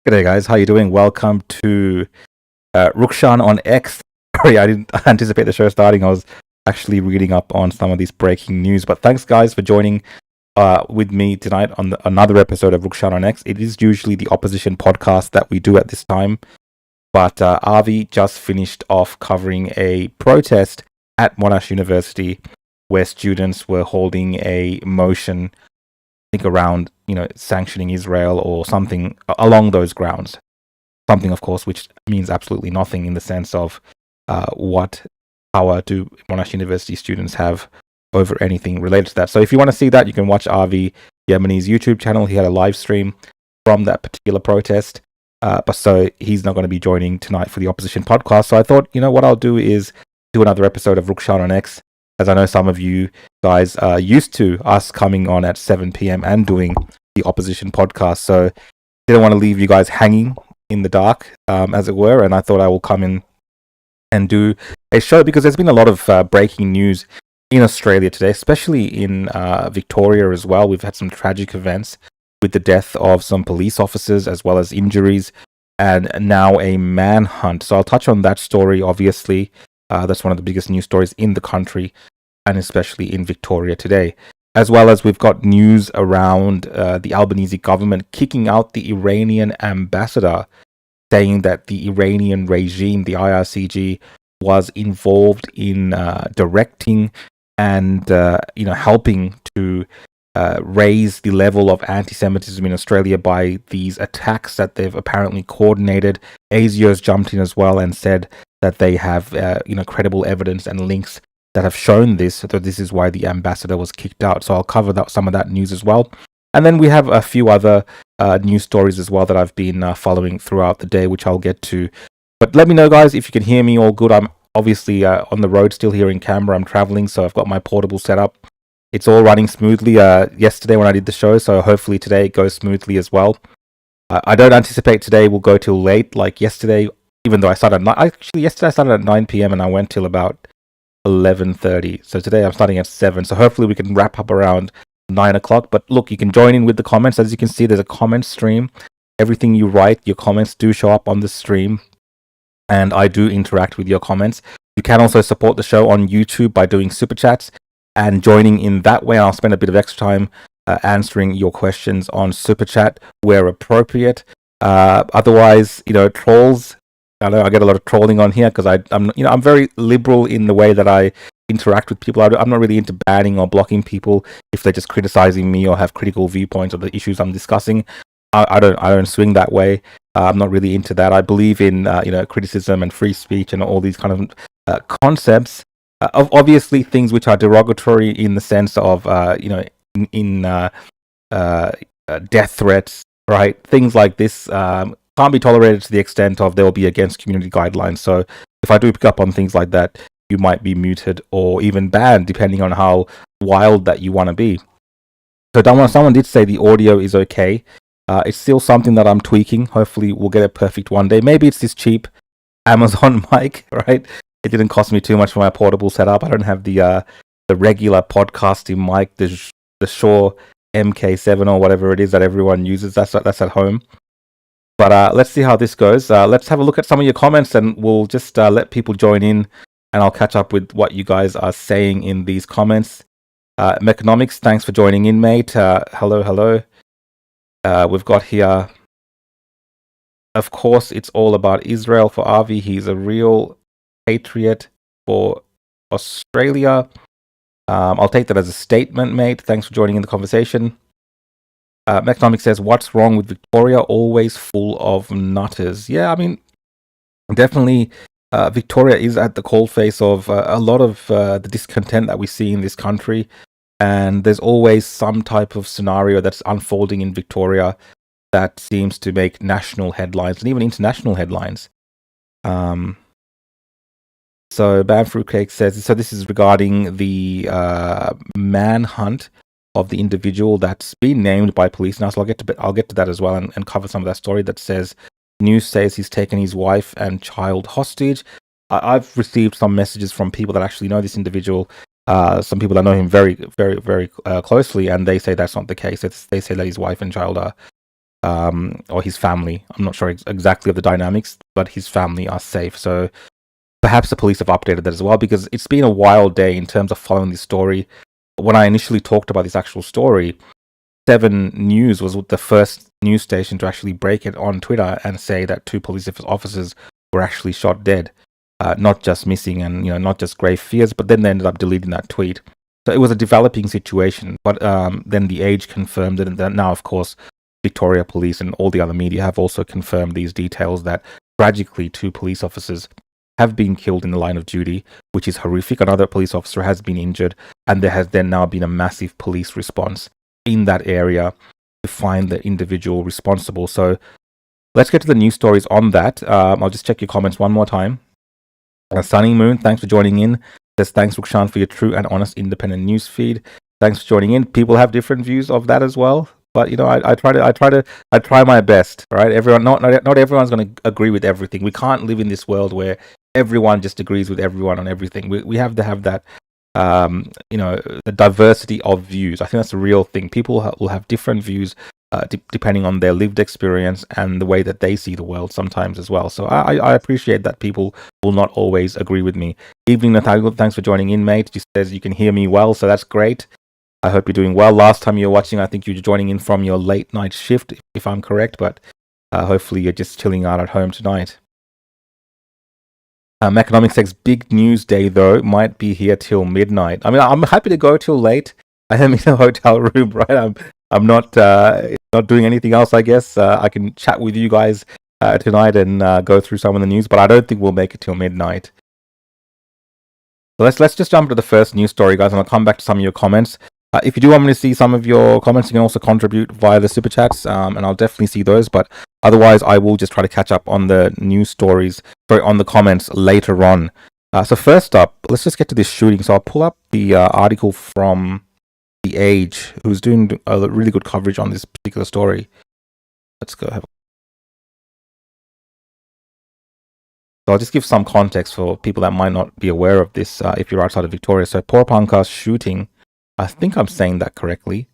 G'day guys, how you doing? Welcome to Rukshan On X. Sorry, I didn't anticipate the show starting. I was actually reading up on some of these breaking news. But thanks guys for joining with me tonight on another episode of Rukshan On X. It is usually the opposition podcast that we do at this time. But Avi just finished off covering a protest at Monash University where students were holding a motion, I think around, sanctioning Israel or something along those grounds. Something, of course, which means absolutely nothing in the sense of what power do Monash University students have over anything related to that. So if you want to see that, you can watch Avi Yemeni's YouTube channel. He had a live stream from that particular protest. But so he's not going to be joining tonight for the opposition podcast. So I thought, what I'll do is do another episode of Rukshan On X, as I know some of you guys are used to us coming on at 7 p.m. and doing the opposition podcast. So didn't want to leave you guys hanging in the dark, as it were. And I thought I will come in and do a show because there's been a lot of breaking news in Australia today, especially in Victoria as well. We've had some tragic events with the death of some police officers as well as injuries, and now a manhunt. So I'll touch on that story, obviously. That's one of the biggest news stories in the country, and especially in Victoria today. As well as we've got news around the Albanese government kicking out the Iranian ambassador, saying that the Iranian regime, the IRCG, was involved in directing and helping to raise the level of anti-Semitism in Australia by these attacks that they've apparently coordinated. ASIO's jumped in as well and said that they have credible evidence and links that have shown this, so this is why the ambassador was kicked out. So I'll cover some of that news as well. And then we have a few other news stories as well that I've been following throughout the day, which I'll get to. But let me know, guys, if you can hear me all good. I'm obviously on the road still here in Canberra. I'm traveling, so I've got my portable set up. It's all running smoothly yesterday when I did the show, so hopefully today it goes smoothly as well. I don't anticipate today will go till late like yesterday, even though I started yesterday I started at 9 p.m. and I went till about 11:30. So today I'm starting at 7. So hopefully we can wrap up around 9 o'clock. But look, you can join in with the comments. As you can see, there's a comment stream. Everything you write, your comments do show up on the stream, and I do interact with your comments. You can also support the show on YouTube by doing super chats and joining in that way. I'll spend a bit of extra time answering your questions on super chat where appropriate. Otherwise, trolls. I know I get a lot of trolling on here because I'm very liberal in the way that I interact with people. I'm not really into banning or blocking people if they're just criticizing me or have critical viewpoints of the issues I'm discussing. I don't swing that way. I'm not really into that. I believe in criticism and free speech and all these kind of concepts. Obviously, things which are derogatory in the sense of death threats, right? Things like this can't be tolerated to the extent of they will be against community guidelines. So if I do pick up on things like that, you might be muted or even banned, depending on how wild that you want to be. So someone did say the audio is okay. It's still something that I'm tweaking. Hopefully we'll get it perfect one day. Maybe it's this cheap Amazon mic, right? It didn't cost me too much for my portable setup. I don't have the regular podcasting mic, the Shure MK7 or whatever it is that everyone uses. That's at home. But let's see how this goes. Let's have a look at some of your comments, and we'll just let people join in, and I'll catch up with what you guys are saying in these comments. Mechanomics, thanks for joining in, mate. Hello. We've got here, of course, it's all about Israel for Avi. He's a real patriot for Australia. I'll take that as a statement, mate. Thanks for joining in the conversation. Mechanomics says, what's wrong with Victoria? Always full of nutters. Yeah, I mean, definitely Victoria is at the coalface of a lot of the discontent that we see in this country. And there's always some type of scenario that's unfolding in Victoria that seems to make national headlines and even international headlines. So Bam Fruitcake says, so this is regarding the manhunt of the individual that's been named by police now. So I'll get to that as well and cover some of that story that says news says he's taken his wife and child hostage. I've received some messages from people that actually know this individual. Some people that know him very, very, very closely, and they say that's not the case. They say that his wife and child are or his family. I'm not sure exactly of the dynamics, but his family are safe. So perhaps the police have updated that as well, because it's been a wild day in terms of following this story. When I initially talked about this actual story, 7 News was the first news station to actually break it on Twitter and say that 2 police officers were actually shot dead, not just missing, and not just grave fears. But then they ended up deleting that tweet. So it was a developing situation. But then The Age confirmed it, and then now, of course, Victoria Police and all the other media have also confirmed these details, that tragically 2 police officers have been killed in the line of duty, which is horrific. Another police officer has been injured, and there has then now been a massive police response in that area to find the individual responsible. So let's get to the news stories on that. I'll just check your comments one more time. Sunny Moon, thanks for joining in. Says, thanks Rukshan for your true and honest independent news feed. Thanks for joining in. People have different views of that as well, but I try my best. Right? Everyone, not everyone's going to agree with everything. We can't live in this world where everyone just agrees with everyone on everything. We have to have that, the diversity of views. I think that's a real thing. People will have different views depending on their lived experience and the way that they see the world sometimes as well. So I appreciate that people will not always agree with me. Evening Nathaniel, thanks for joining in, mate. She says you can hear me well, so that's great. I hope you're doing well. Last time you were watching, I think you were joining in from your late night shift, if I'm correct, but hopefully you're just chilling out at home tonight. Economics X, big news day though, might be here till midnight. I mean, I'm happy to go till late. I am in a hotel room, right? I'm not doing anything else, I guess. I can chat with you guys tonight and go through some of the news, but I don't think we'll make it till midnight. So let's just jump to the first news story, guys, and I'll come back to some of your comments. If you do want me to see some of your comments, you can also contribute via the super chats, and I'll definitely see those. But otherwise, I will just try to catch up on the news stories, on the comments later on. So first up, let's just get to this shooting. So I'll pull up the article from The Age, who's doing a really good coverage on this particular story. Let's go have. So I'll just give some context for people that might not be aware of this if you're outside of Victoria. So Porepunkah shooting, I think I'm saying that correctly.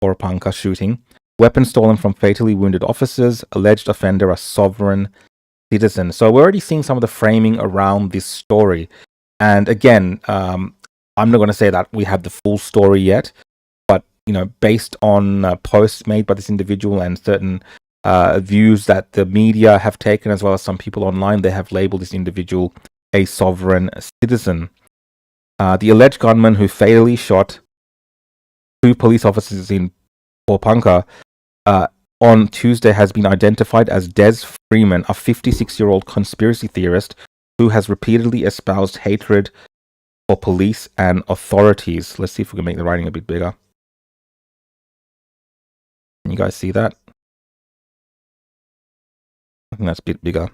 Porepunkah shooting. Weapon stolen from fatally wounded officers. Alleged offender a sovereign citizen. So we're already seeing some of the framing around this story. And again, I'm not going to say that we have the full story yet, but based on posts made by this individual and certain views that the media have taken, as well as some people online, they have labeled this individual a sovereign citizen. The alleged gunman who fatally shot 2 police officers in Porepunkah on Tuesday has been identified as Des Freeman, a 56-year-old conspiracy theorist who has repeatedly espoused hatred for police and authorities. Let's see if we can make the writing a bit bigger. Can you guys see that? I think that's a bit bigger.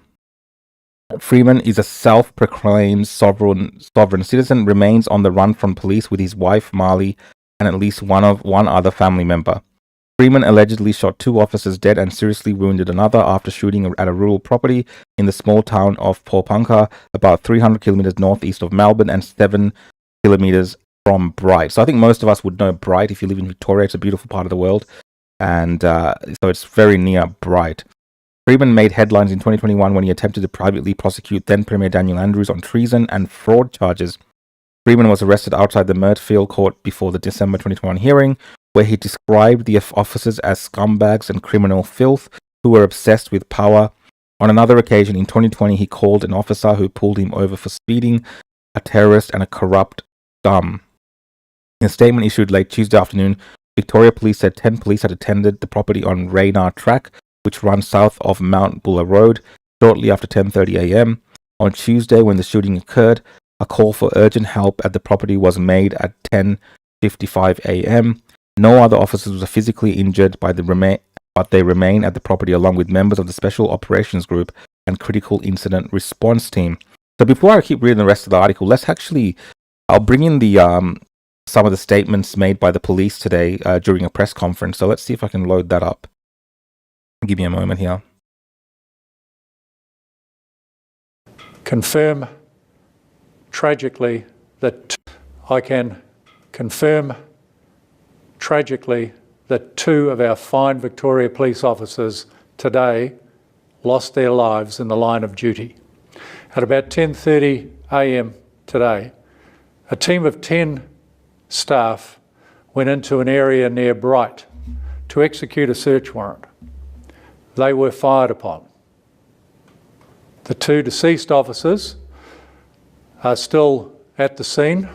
Freeman is a self-proclaimed sovereign citizen, remains on the run from police with his wife Marley and at least one other family member. Freeman allegedly shot 2 officers dead and seriously wounded another after shooting at a rural property in the small town of Porepunkah, about 300 kilometers northeast of Melbourne and 7 kilometers from Bright. So I think most of us would know Bright. If you live in Victoria, it's a beautiful part of the world, and so it's very near Bright. Freeman made headlines in 2021 when he attempted to privately prosecute then Premier Daniel Andrews on treason and fraud charges. Freeman was arrested outside the Murtfield court before the December 2021 hearing, where he described the officers as scumbags and criminal filth who were obsessed with power. On another occasion in 2020, he called an officer who pulled him over for speeding a terrorist and a corrupt scum. In a statement issued late Tuesday afternoon, Victoria Police said 10 police had attended the property on Raynar Track, which runs south of Mount Buller Road, shortly after 10:30 a.m. On Tuesday, when the shooting occurred, a call for urgent help at the property was made at 10:55 a.m. No other officers were physically injured, but they remain at the property along with members of the Special Operations Group and Critical Incident Response Team. So before I keep reading the rest of the article, I'll bring in the some of the statements made by the police today during a press conference. So let's see if I can load that up. Give me a moment here. Confirm tragically that I can confirm tragically that 2 of our fine Victoria police officers today lost their lives in the line of duty. At about 10:30 a.m. today, a team of 10 staff went into an area near Bright to execute a search warrant. They were fired upon. The 2 deceased officers are still at the scene.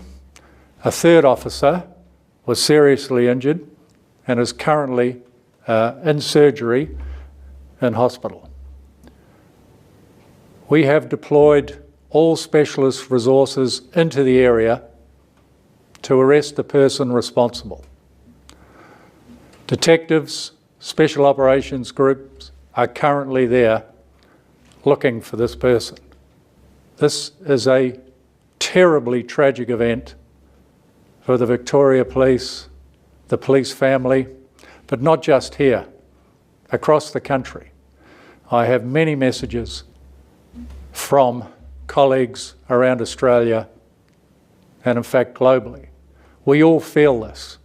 A 3rd officer was seriously injured and is currently in surgery in hospital. We have deployed all specialist resources into the area to arrest the person responsible. Detectives, special operations groups are currently there looking for this person. This is a terribly tragic event for the Victoria Police, the police family, but not just here, across the country. I have many messages from colleagues around Australia and in fact globally. We all feel this.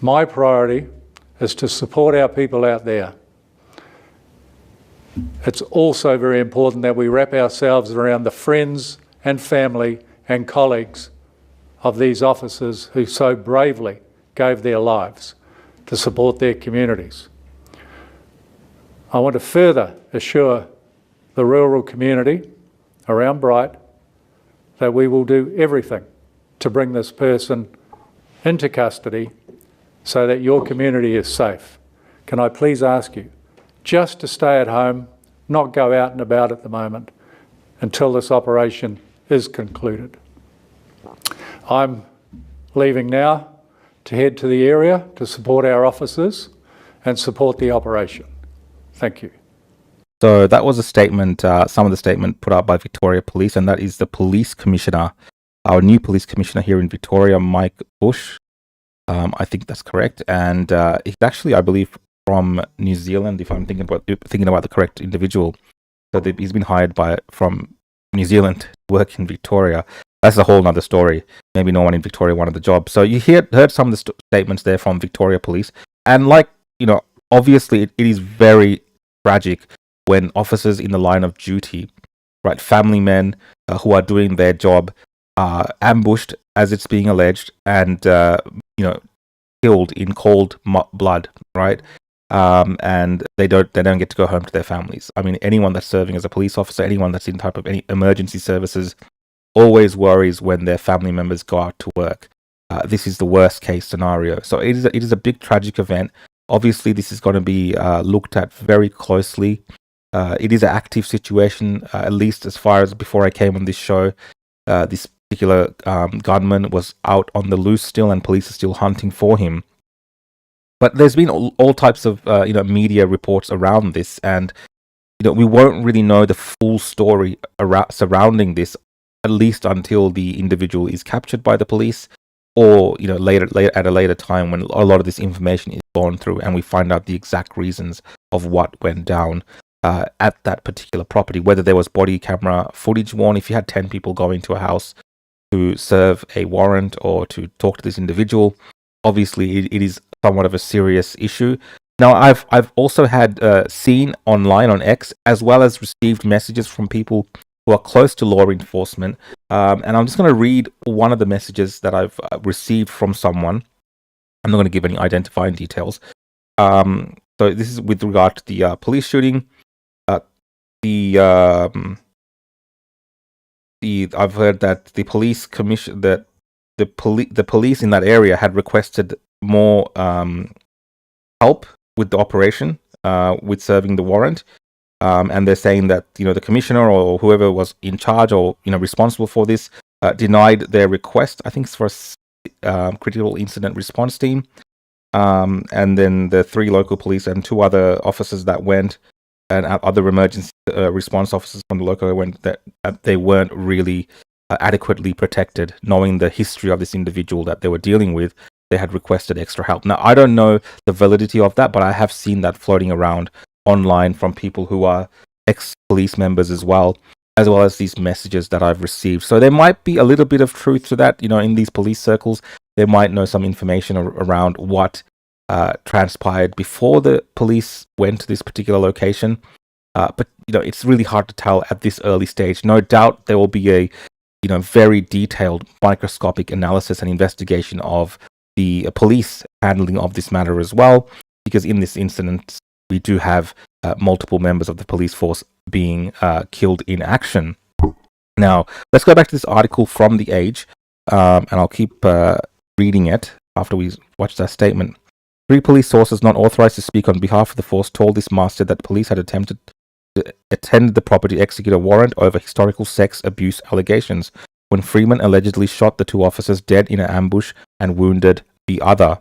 My priority is to support our people out there. It's also very important that we wrap ourselves around the friends and family and colleagues of these officers who so bravely gave their lives to support their communities. I want to further assure the rural community around Bright that we will do everything to bring this person into custody so that your community is safe. Can I please ask you just to stay at home, not go out and about at the moment until this operation is concluded. I'm leaving now to head to the area to support our officers and support the operation. Thank you. So that was a statement, some of the statement put out by Victoria Police, and that is the police commissioner, our new police commissioner here in Victoria, Mike Bush. I think that's correct. And he's actually, I believe, from New Zealand, if I'm thinking about the correct individual. So he's been hired from New Zealand to work in Victoria. That's a whole nother story. Maybe no one in Victoria wanted the job. So you heard some of the statements there from Victoria Police. And obviously it is very tragic when officers in the line of duty, right, family men who are doing their job, are ambushed, as it's being alleged, and killed in cold blood, right? And they don't get to go home to their families. I mean, anyone that's serving as a police officer, anyone that's in type of any emergency services, always worries when their family members go out to work. This is the worst case scenario. So it is a big tragic event. Obviously, this is going to be looked at very closely. It is an active situation, at least as far as before I came on this show. This particular gunman was out on the loose still, and police are still hunting for him. But there's been all types of media reports around this, and we won't really know the full story surrounding this, at least until the individual is captured by the police, or later at a later time when a lot of this information is gone through, and we find out the exact reasons of what went down at that particular property. Whether there was body camera footage worn, if you had 10 people go into a house to serve a warrant or to talk to this individual, obviously it is somewhat of a serious issue. Now, I've also had seen online on X, as well as received messages from people who are close to law enforcement, and I'm just going to read one of the messages that I've received from someone. I'm not going to give any identifying details. So this is with regard to the police shooting. I've heard that the police commission, that the police in that area had requested more help with the operation, with serving the warrant. And they're saying that the commissioner or whoever was in charge or responsible for this denied their request. I think it's for a critical incident response team, and then the 3 local police and 2 other officers that went, and other emergency response officers from the local went, that they weren't really adequately protected, knowing the history of this individual that they were dealing with. They had requested extra help. Now, I don't know the validity of that, but I have seen that floating around online from people who are ex-police members as well as these messages that I've received. So there might be a little bit of truth to that. In these police circles, they might know some information around what transpired before the police went to this particular location. But it's really hard to tell at this early stage. No doubt there will be a very detailed microscopic analysis and investigation of the police handling of this matter as well, because in this incident we do have multiple members of the police force being killed in action. Now, let's go back to this article from The Age, and I'll keep reading it after we watch that statement. 3 police sources not authorized to speak on behalf of the force told this masthead that police had attempted to attend the property to execute a warrant over historical sex abuse allegations when Freeman allegedly shot the 2 officers dead in an ambush and wounded the other.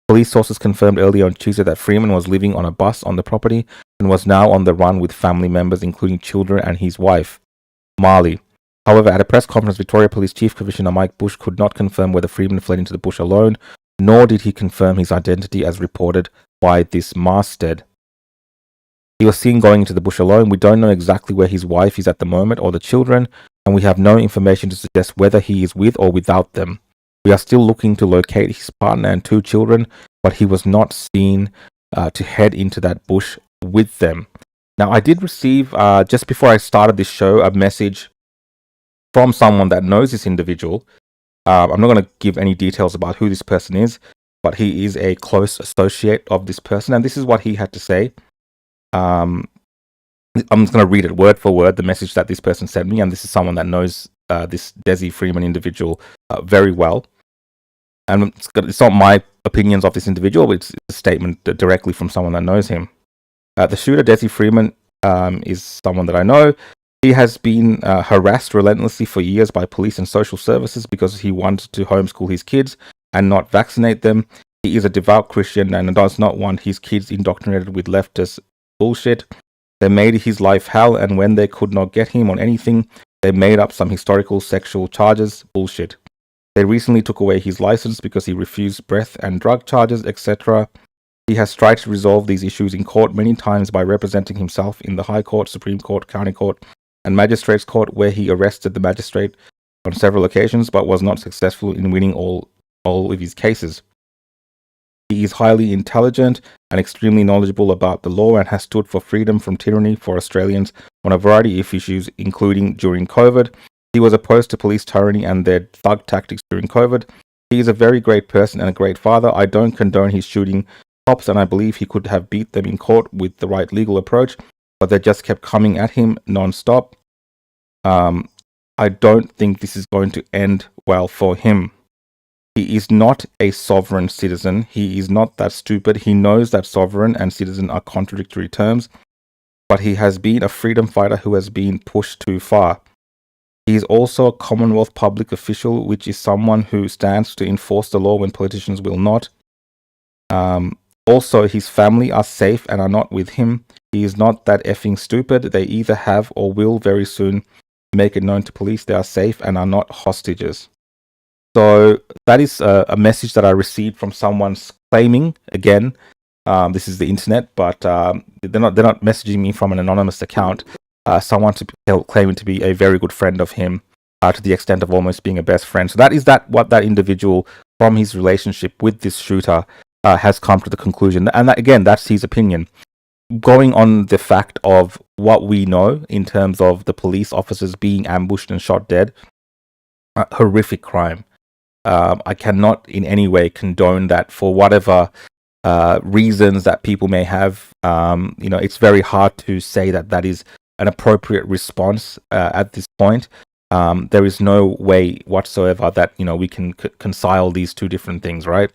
Police sources confirmed earlier on Tuesday that Freeman was living on a bus on the property and was now on the run with family members, including children and his wife, Marley. However, at a press conference, Victoria Police Chief Commissioner Mike Bush could not confirm whether Freeman fled into the bush alone, nor did he confirm his identity as reported by this masthead. He was seen going into the bush alone. We don't know exactly where his wife is at the moment or the children, and we have no information to suggest whether he is with or without them. We are still looking to locate his partner and 2 children, but he was not seen to head into that bush with them. Now, I did receive, just before I started this show, a message from someone that knows this individual. I'm not going to give any details about who this person is, but he is a close associate of this person, and this is what he had to say. I'm just going to read it word for word, the message that this person sent me, and this is someone that knows this Desi Freeman individual very well. And it's not my opinions of this individual, but it's a statement directly from someone that knows him. The shooter, Desi Freeman, is someone that I know. He has been harassed relentlessly for years by police and social services because he wanted to homeschool his kids and not vaccinate them. He is a devout Christian and does not want his kids indoctrinated with leftist bullshit. They made his life hell, and when they could not get him on anything, they made up some historical sexual charges. Bullshit. They recently took away his license because he refused breath and drug charges, etc. He has tried to resolve these issues in court many times by representing himself in the High Court, Supreme Court, County Court, and Magistrates Court, where he arrested the magistrate on several occasions but was not successful in winning all of his cases. He is highly intelligent and extremely knowledgeable about the law and has stood for freedom from tyranny for Australians on a variety of issues, including during COVID. He was opposed to police tyranny and their thug tactics during COVID. He is a very great person and a great father. I don't condone his shooting cops, and I believe he could have beat them in court with the right legal approach, but they just kept coming at him non-stop. I don't think this is going to end well for him. He is not a sovereign citizen. He is not that stupid. He knows that sovereign and citizen are contradictory terms, but he has been a freedom fighter who has been pushed too far. He is also a Commonwealth public official, which is someone who stands to enforce the law when politicians will not. Also, his family are safe and are not with him. He is not that effing stupid. They either have or will very soon make it known to police they are safe and are not hostages. So that is a message that I received from someone claiming, again, this is the internet, but they're not messaging me from an anonymous account. Someone claiming to be a very good friend of him, to the extent of almost being a best friend. So that is what that individual, from his relationship with this shooter, has come to the conclusion. And that, again, that's his opinion. Going on the fact of what we know in terms of the police officers being ambushed and shot dead, horrific crime. I cannot in any way condone that for whatever reasons that people may have. It's very hard to say that is an appropriate response at this point. There is no way whatsoever that we can reconcile these two different things, right?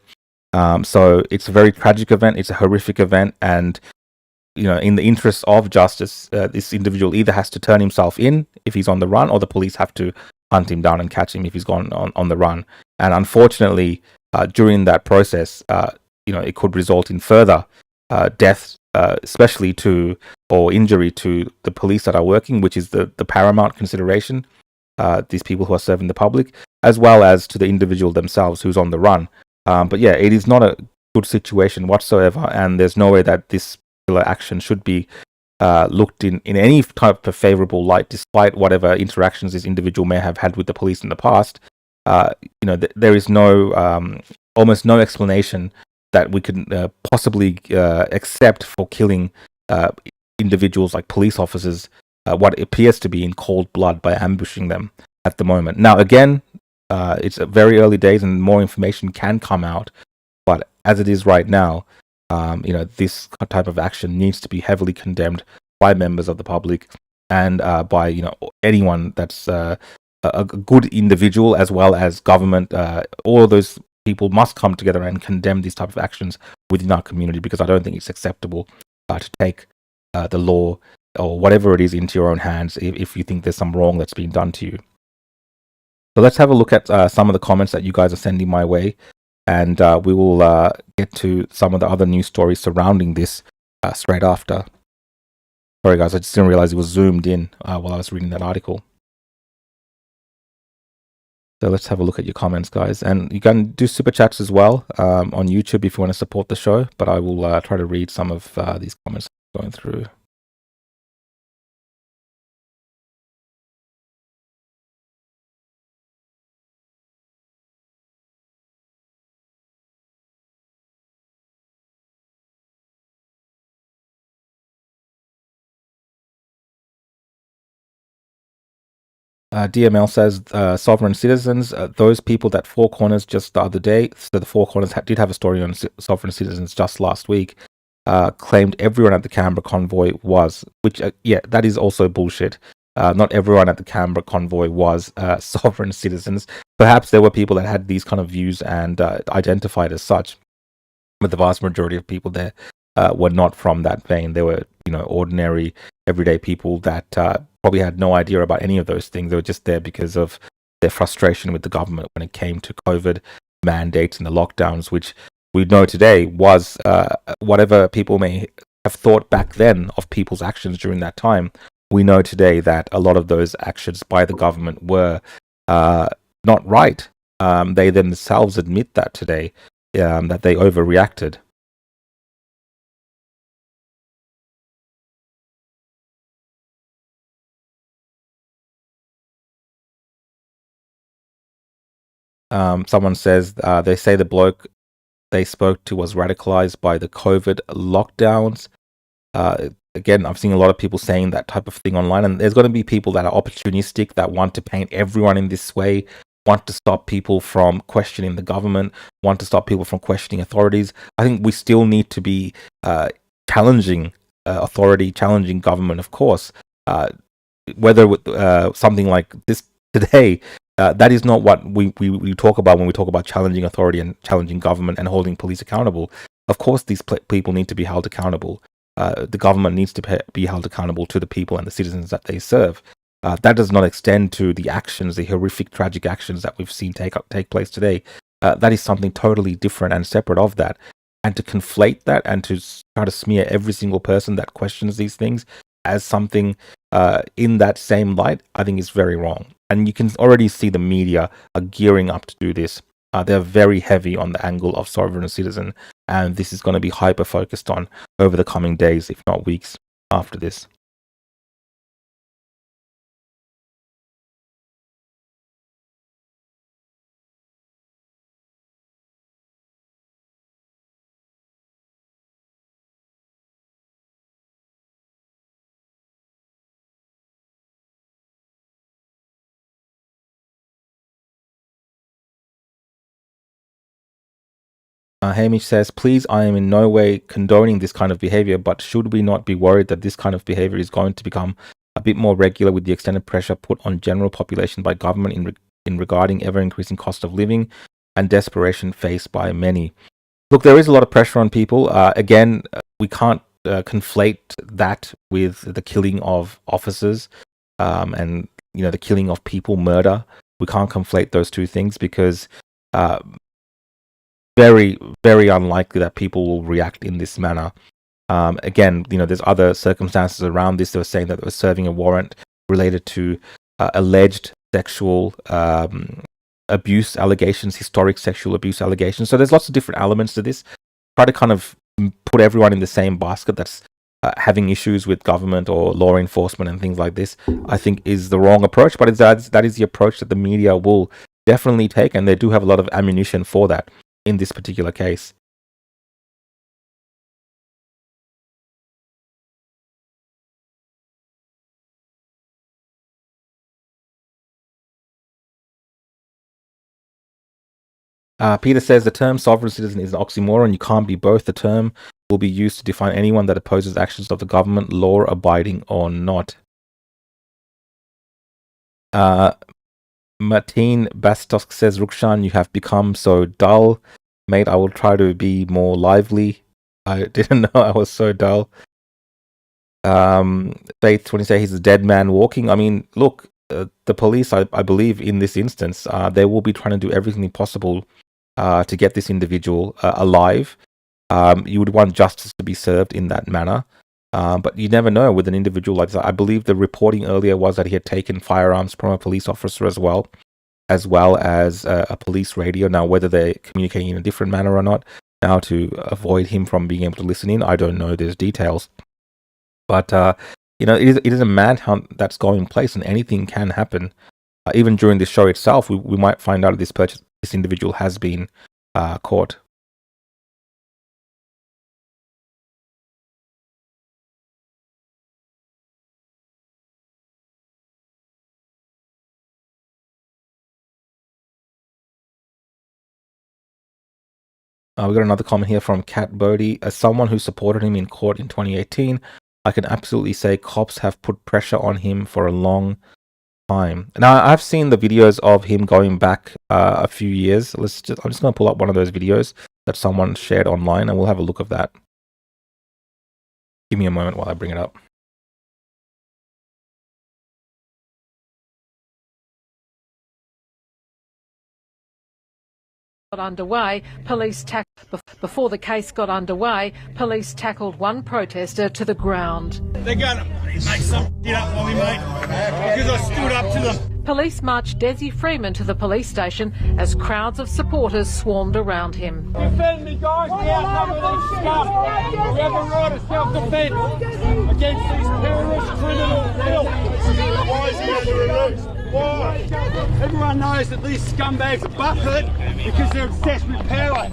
So it's a very tragic event. It's a horrific event, and in the interest of justice, this individual either has to turn himself in if he's on the run, or the police have to hunt him down and catch him if he's gone on the run. And unfortunately, during that process, it could result in further death, especially or injury to the police that are working, which is the paramount consideration. These people who are serving the public, as well as to the individual themselves who's on the run. But yeah, it is not a good situation whatsoever, and there's no way that this particular action should be looked in any type of favorable light, despite whatever interactions this individual may have had with the police in the past. There is almost no explanation that we can possibly accept for killing individuals like police officers, what appears to be in cold blood by ambushing them at the moment. Now, again, it's very early days and more information can come out. But as it is right now, this type of action needs to be heavily condemned by members of the public and by anyone that's a good individual as well as government. All of those people must come together and condemn these type of actions within our community, because I don't think it's acceptable to take the law or whatever it is into your own hands if you think there's some wrong that's being done to you. So let's have a look at some of the comments that you guys are sending my way, and we will get to some of the other news stories surrounding this straight after. Sorry guys, I just didn't realize it was zoomed in while I was reading that article. So let's have a look at your comments, guys. And you can do super chats as well on YouTube if you want to support the show, but I will try to read some of these comments going through. DML says sovereign citizens, those people that Four Corners just the other day, so the Four Corners did have a story on sovereign citizens just last week, claimed everyone at the Canberra convoy was, which, yeah, that is also bullshit. Not everyone at the Canberra convoy was sovereign citizens. Perhaps there were people that had these kind of views and identified as such, but the vast majority of people there were not from that vein. They were, ordinary, everyday people that probably had no idea about any of those things. They were just there because of their frustration with the government when it came to COVID mandates and the lockdowns, which we know today was whatever people may have thought back then of people's actions during that time. We know today that a lot of those actions by the government were not right. They themselves admit that today, that they overreacted. Someone says they say the bloke they spoke to was radicalized by the COVID lockdowns. Again, I've seen a lot of people saying that type of thing online, and there's going to be people that are opportunistic that want to paint everyone in this way, want to stop people from questioning the government, want to stop people from questioning authorities. I think we still need to be challenging authority, challenging government, of course. Whether with something like this today, that is not what we talk about when we talk about challenging authority and challenging government and holding police accountable. Of course, these people need to be held accountable. The government needs to be held accountable to the people and the citizens that they serve. That does not extend to the actions, the horrific, tragic actions that we've seen take place today. That is something totally different and separate of that. And to conflate that and to try to smear every single person that questions these things as something in that same light, I think is very wrong. And you can already see the media are gearing up to do this. They're very heavy on the angle of sovereign citizen, and this is going to be hyper focused on over the coming days, if not weeks after this. Hamish says, please, I am in no way condoning this kind of behavior, but should we not be worried that this kind of behavior is going to become a bit more regular with the extended pressure put on general population by government in regarding ever-increasing cost of living and desperation faced by many? Look, there is a lot of pressure on people. Again, we can't conflate that with the killing of officers and the killing of people, murder. We can't conflate those two things because very, very unlikely that people will react in this manner. Again, there's other circumstances around this. They were saying that they were serving a warrant related to alleged sexual abuse allegations, historic sexual abuse allegations. So there's lots of different elements to this. Try to kind of put everyone in the same basket that's having issues with government or law enforcement and things like this, I think is the wrong approach. But that is the approach that the media will definitely take, and they do have a lot of ammunition for that in this particular case. Peter says the term sovereign citizen is an oxymoron. You can't be both. The term will be used to define anyone that opposes actions of the government, law-abiding or not. Martin Bastos says, Rukshan, you have become so dull. Mate, I will try to be more lively. I didn't know I was so dull. Faith, when you say he's a dead man walking, I mean, look, the police, I believe in this instance, they will be trying to do everything possible to get this individual alive. You would want justice to be served in that manner. But you never know with an individual like that. I believe the reporting earlier was that he had taken firearms from a police officer as well as a police radio. Now, whether they're communicating in a different manner or not, now to avoid him from being able to listen in, I don't know those details. But, it is a manhunt that's going place and anything can happen. Even during this show itself, we might find out that this individual has been caught. We got another comment here from Kat Bodie. As someone who supported him in court in 2018, I can absolutely say cops have put pressure on him for a long time. Now, I've seen the videos of him going back a few years. I'm just going to pull up one of those videos that someone shared online, and we'll have a look at that. Give me a moment while I bring it up. Underway, before the case got underway, police tackled one protester to the ground. They're going to make some shit up on me, mate, because I stood up to them. Police marched Desi Freeman to the police station as crowds of supporters swarmed around him. Defend me, guys. We outnumber these scum. We have a right of self-defense against these terrorist criminals. Why is he under arrest? Why? Everyone knows that these scumbags are butthurt because they're obsessed with power.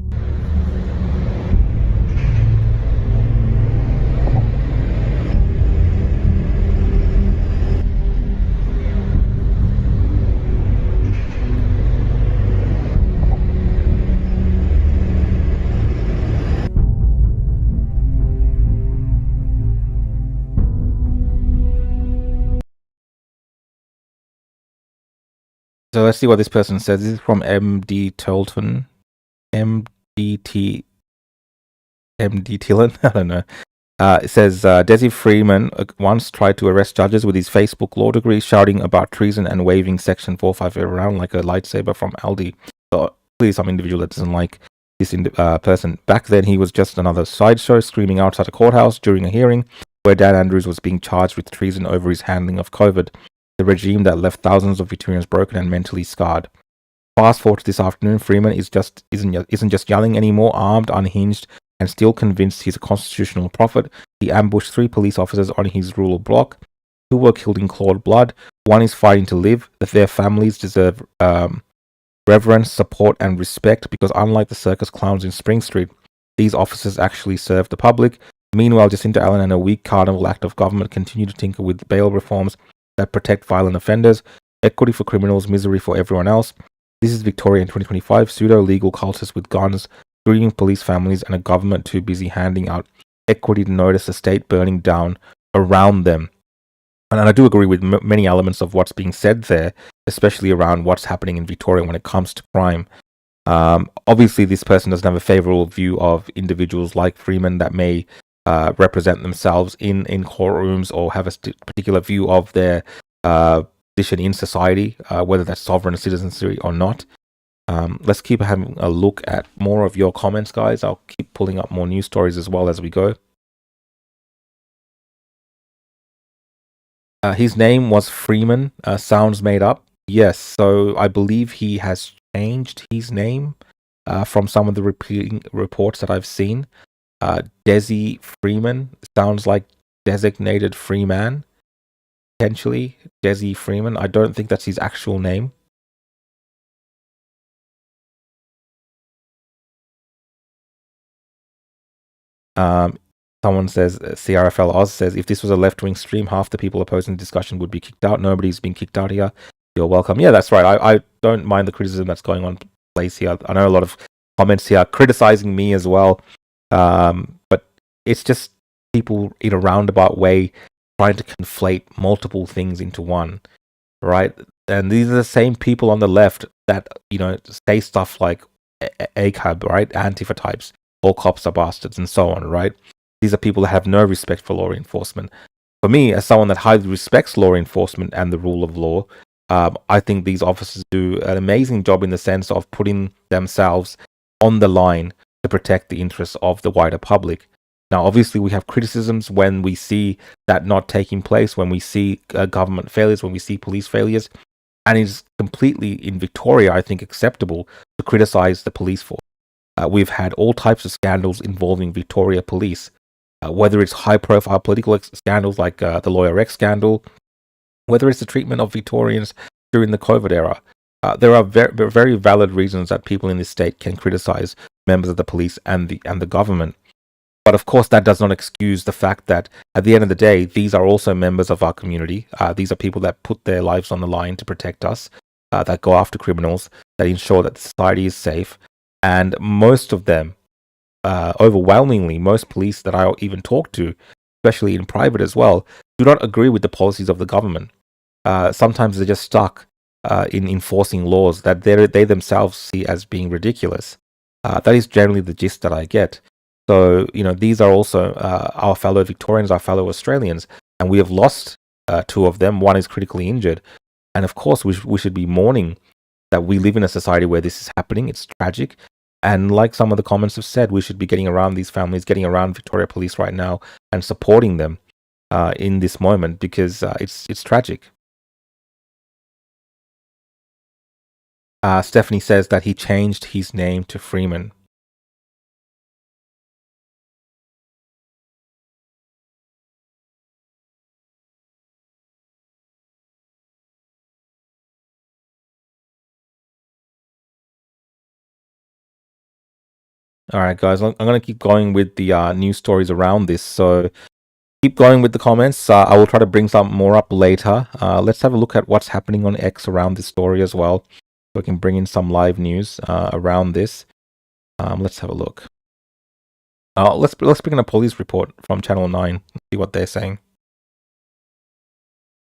So let's see what this person says. This is from MD Tolton. MD Tillen? I don't know. It says, Desi Freeman once tried to arrest judges with his Facebook law degree, shouting about treason and waving Section 458 around like a lightsaber from Aldi. So clearly some individual that doesn't like this person. Back then, he was just another sideshow screaming outside a courthouse during a hearing where Dan Andrews was being charged with treason over his handling of COVID. The regime that left thousands of Victorians broken and mentally scarred. Fast forward to this afternoon, Freeman isn't just yelling anymore, armed, unhinged, and still convinced he's a constitutional prophet. He ambushed 3 police officers on his rural block. 2 were killed in cold blood. 1 is fighting to live. That their families deserve reverence, support, and respect because unlike the circus clowns in Spring Street, these officers actually serve the public. Meanwhile, Jacinta Allen and a weak carnival act of government continue to tinker with bail reforms that protect violent offenders, equity for criminals, misery for everyone else. This is Victoria in 2025, pseudo-legal cultists with guns, grieving police families, and a government too busy handing out equity to notice the state burning down around them. And I do agree with many elements of what's being said there, especially around what's happening in Victoria when it comes to crime. Obviously, this person doesn't have a favourable view of individuals like Freeman that may represent themselves in courtrooms or have a particular view of their position in society, whether that's sovereign citizenry or not. Let's keep having a look at more of your comments, guys. I'll keep pulling up more news stories as well as we go. His name was Freeman. Sounds made up. Yes, so I believe he has changed his name from some of the repeating reports that I've seen. Desi Freeman sounds like designated freeman. Potentially, Desi Freeman. I don't think that's his actual name. Someone says, CRFL Oz says, if this was a left-wing stream, half the people opposing the discussion would be kicked out. Nobody's been kicked out here. You're welcome. Yeah, that's right. I don't mind the criticism that's going on place here. I know a lot of comments here criticizing me as well, but it's just people in a roundabout way trying to conflate multiple things into one, right? And these are the same people on the left that, you know, say stuff like ACAB, right? Antifa types, all cops are bastards, and so on, right? These are people that have no respect for law enforcement. For me, as someone that highly respects law enforcement and the rule of law, I think these officers do an amazing job in the sense of putting themselves on the line to protect the interests of the wider public. Now, obviously, we have criticisms when we see that not taking place, when we see government failures, when we see police failures, and it's completely, in Victoria, I think, acceptable to criticize the police force. We've had all types of scandals involving Victoria Police, whether it's high-profile political scandals like the Lawyer X scandal, whether it's the treatment of Victorians during the COVID era. There are very valid reasons that people in this state can criticize members of the police and the government. But of course, that does not excuse the fact that at the end of the day, these are also members of our community. These are people that put their lives on the line to protect us, that go after criminals, that ensure that society is safe. And most of them, overwhelmingly, most police that I even talk to, especially in private as well, do not agree with the policies of the government. Sometimes they're just stuck in enforcing laws that they themselves see as being ridiculous. That is generally the gist that I get. So, you know, these are also our fellow Victorians, our fellow Australians, and we have lost two of them. One is critically injured. And of course, we should be mourning that we live in a society where this is happening. It's tragic. And like some of the comments have said, we should be getting around these families, getting around Victoria Police right now and supporting them in this moment, because it's tragic. Stephanie says that he changed his name to Freeman. All right, guys, I'm going to keep going with the news stories around this. So keep going with the comments. I will try to bring some more up later. Let's have a look at what's happening on X around this story as well, so I can bring in some live news around this. Let's have a look. Let's bring in a police report from Channel 9 and see what they're saying.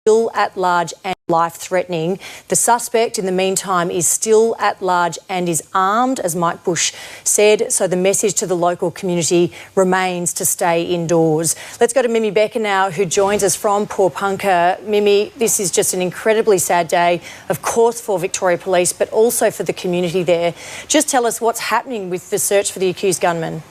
Still at large and life-threatening. The suspect, in the meantime, is still at large and is armed, as Mike Bush said. So the message to the local community remains to stay indoors. Let's go to Mimi Becker now, who joins us from Poorpunka. Mimi, this is just an incredibly sad day, of course, for Victoria Police, but also for the community there. Just tell us what's happening with the search for the accused gunman.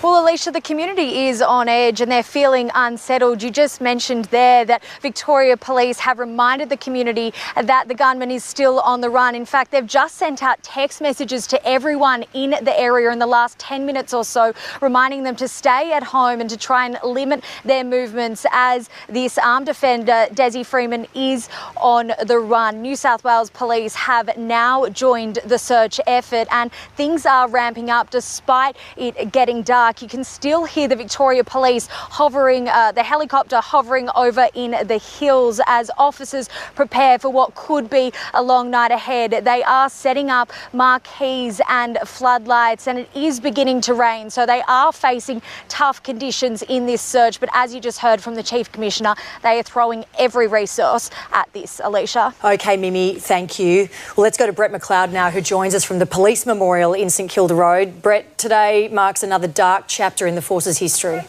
Well, Alicia, the community is on edge and they're feeling unsettled. You just mentioned there that Victoria Police have reminded the community that the gunman is still on the run. In fact, they've just sent out text messages to everyone in the area in the last 10 minutes or so, reminding them to stay at home and to try and limit their movements as this armed offender, Desi Freeman, is on the run. New South Wales Police have now joined the search effort and things are ramping up despite it getting dark. You can still hear the Victoria Police hovering, the helicopter hovering over in the hills as officers prepare for what could be a long night ahead. They are setting up marquees and floodlights and it is beginning to rain, so they are facing tough conditions in this search. But as you just heard from the Chief Commissioner, they are throwing every resource at this, Alicia. OK, Mimi, thank you. Well, let's go to Brett McLeod now, who joins us from the Police Memorial in St Kilda Road. Brett, today marks another dark chapter in the force's history.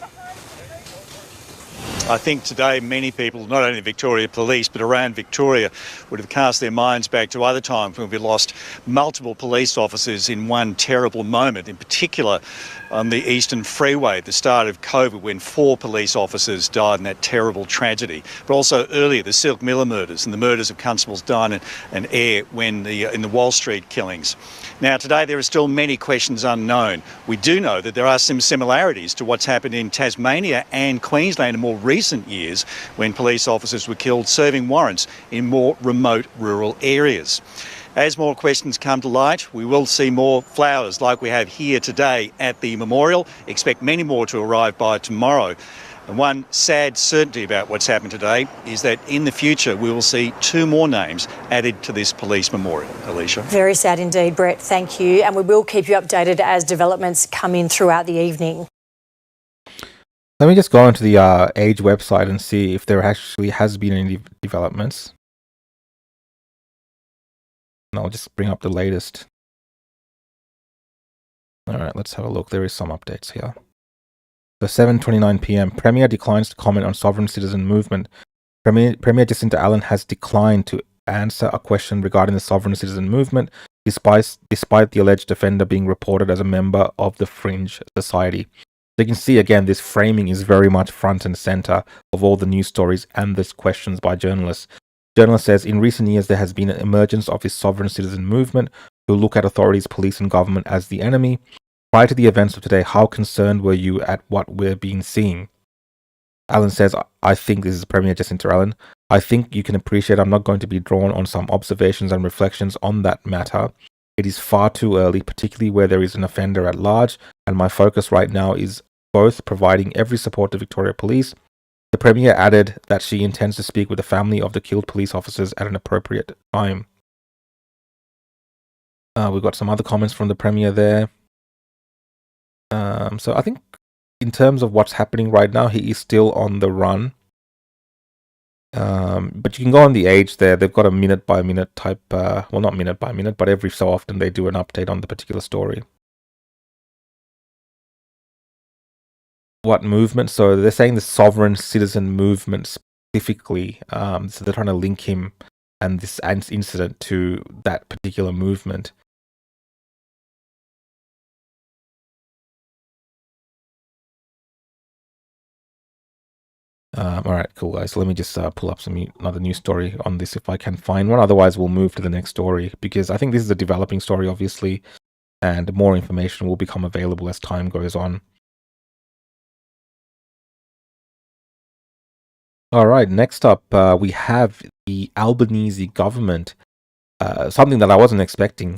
I think today many people, not only Victoria Police but around Victoria, would have cast their minds back to other times when we lost multiple police officers in one terrible moment, in particular on the Eastern Freeway at the start of COVID when 4 police officers died in that terrible tragedy. But also earlier, the Silk Miller murders and the murders of Constables Dine and Eyre in the Wall Street killings. Now, today there are still many questions unknown. We do know that there are some similarities to what's happened in Tasmania and Queensland in more recent years when police officers were killed serving warrants in more remote rural areas. As more questions come to light, we will see more flowers like we have here today at the memorial. Expect many more to arrive by tomorrow. And one sad certainty about what's happened today is that in the future we will see 2 more names added to this police memorial. Alicia. Very sad indeed, Brett. Thank you. And we will keep you updated as developments come in throughout the evening. Let me just go onto the Age website and see if there actually has been any developments. And I'll just bring up the latest. All right, let's have a look. There is some updates here. So 7:29 p.m. Premier declines to comment on sovereign citizen movement. Premier Jacinta Allen has declined to answer a question regarding the sovereign citizen movement, despite the alleged offender being reported as a member of the fringe society. So you can see again, this framing is very much front and center of all the news stories and this questions by journalists. Journalist says, in recent years there has been an emergence of this sovereign citizen movement who look at authorities, police and government as the enemy. Prior to the events of today, how concerned were you at what we're being seeing? Allen says, I think this is Premier Jacinta Allen. I think you can appreciate I'm not going to be drawn on some observations and reflections on that matter. It is far too early, particularly where there is an offender at large, and my focus right now is both providing every support to Victoria Police. The Premier added that she intends to speak with the family of the killed police officers at an appropriate time. We've got some other comments from the Premier there. So I think in terms of what's happening right now, he is still on the run. But you can go on the Age there. They've got a minute by minute type, well, not minute by minute, but every so often they do an update on the particular story. What movement? So they're saying the sovereign citizen movement specifically. So they're trying to link him and this incident to that particular movement. All right, cool, guys. So let me just pull up another news story on this if I can find one. Otherwise, we'll move to the next story because I think this is a developing story, obviously, and more information will become available as time goes on. All right, next up, we have the Albanese government. Something that I wasn't expecting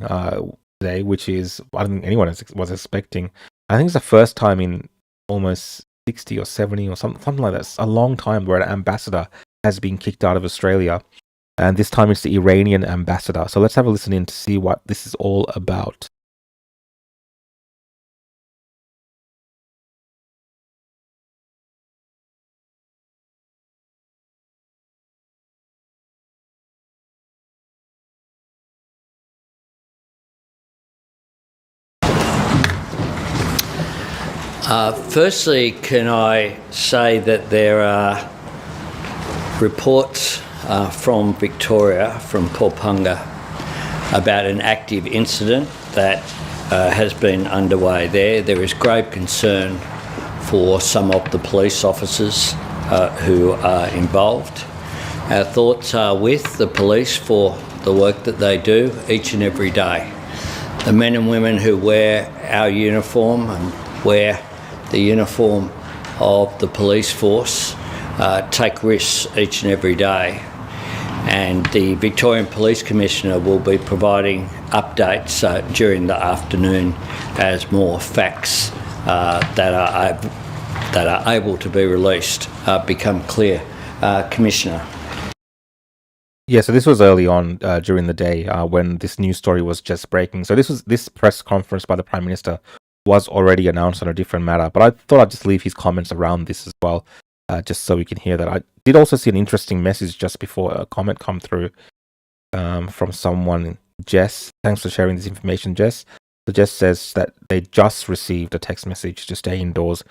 today, which is, I don't think anyone was expecting. I think it's the first time in almost 60 or 70 or something like that. It's a long time where an ambassador has been kicked out of Australia. And this time it's the Iranian ambassador. So let's have a listen in to see what this is all about. Firstly, can I say that there are reports from Victoria, from Paulpunga, about an active incident that has been underway there. There is grave concern for some of the police officers who are involved. Our thoughts are with the police for the work that they do each and every day. The men and women who wear our uniform and wear the uniform of the police force take risks each and every day, and the Victorian Police Commissioner will be providing updates during the afternoon as more facts that are able to be released become clear. Commissioner. Yeah, so this was early on during the day when this news story was just breaking. So this press conference by the Prime Minister was already announced on a different matter, but I thought I'd just leave his comments around this as well, just so we can hear that. I did also see an interesting message just before a comment come through from someone, Jess. Thanks for sharing this information, Jess. So Jess says that they just received a text message to stay indoors,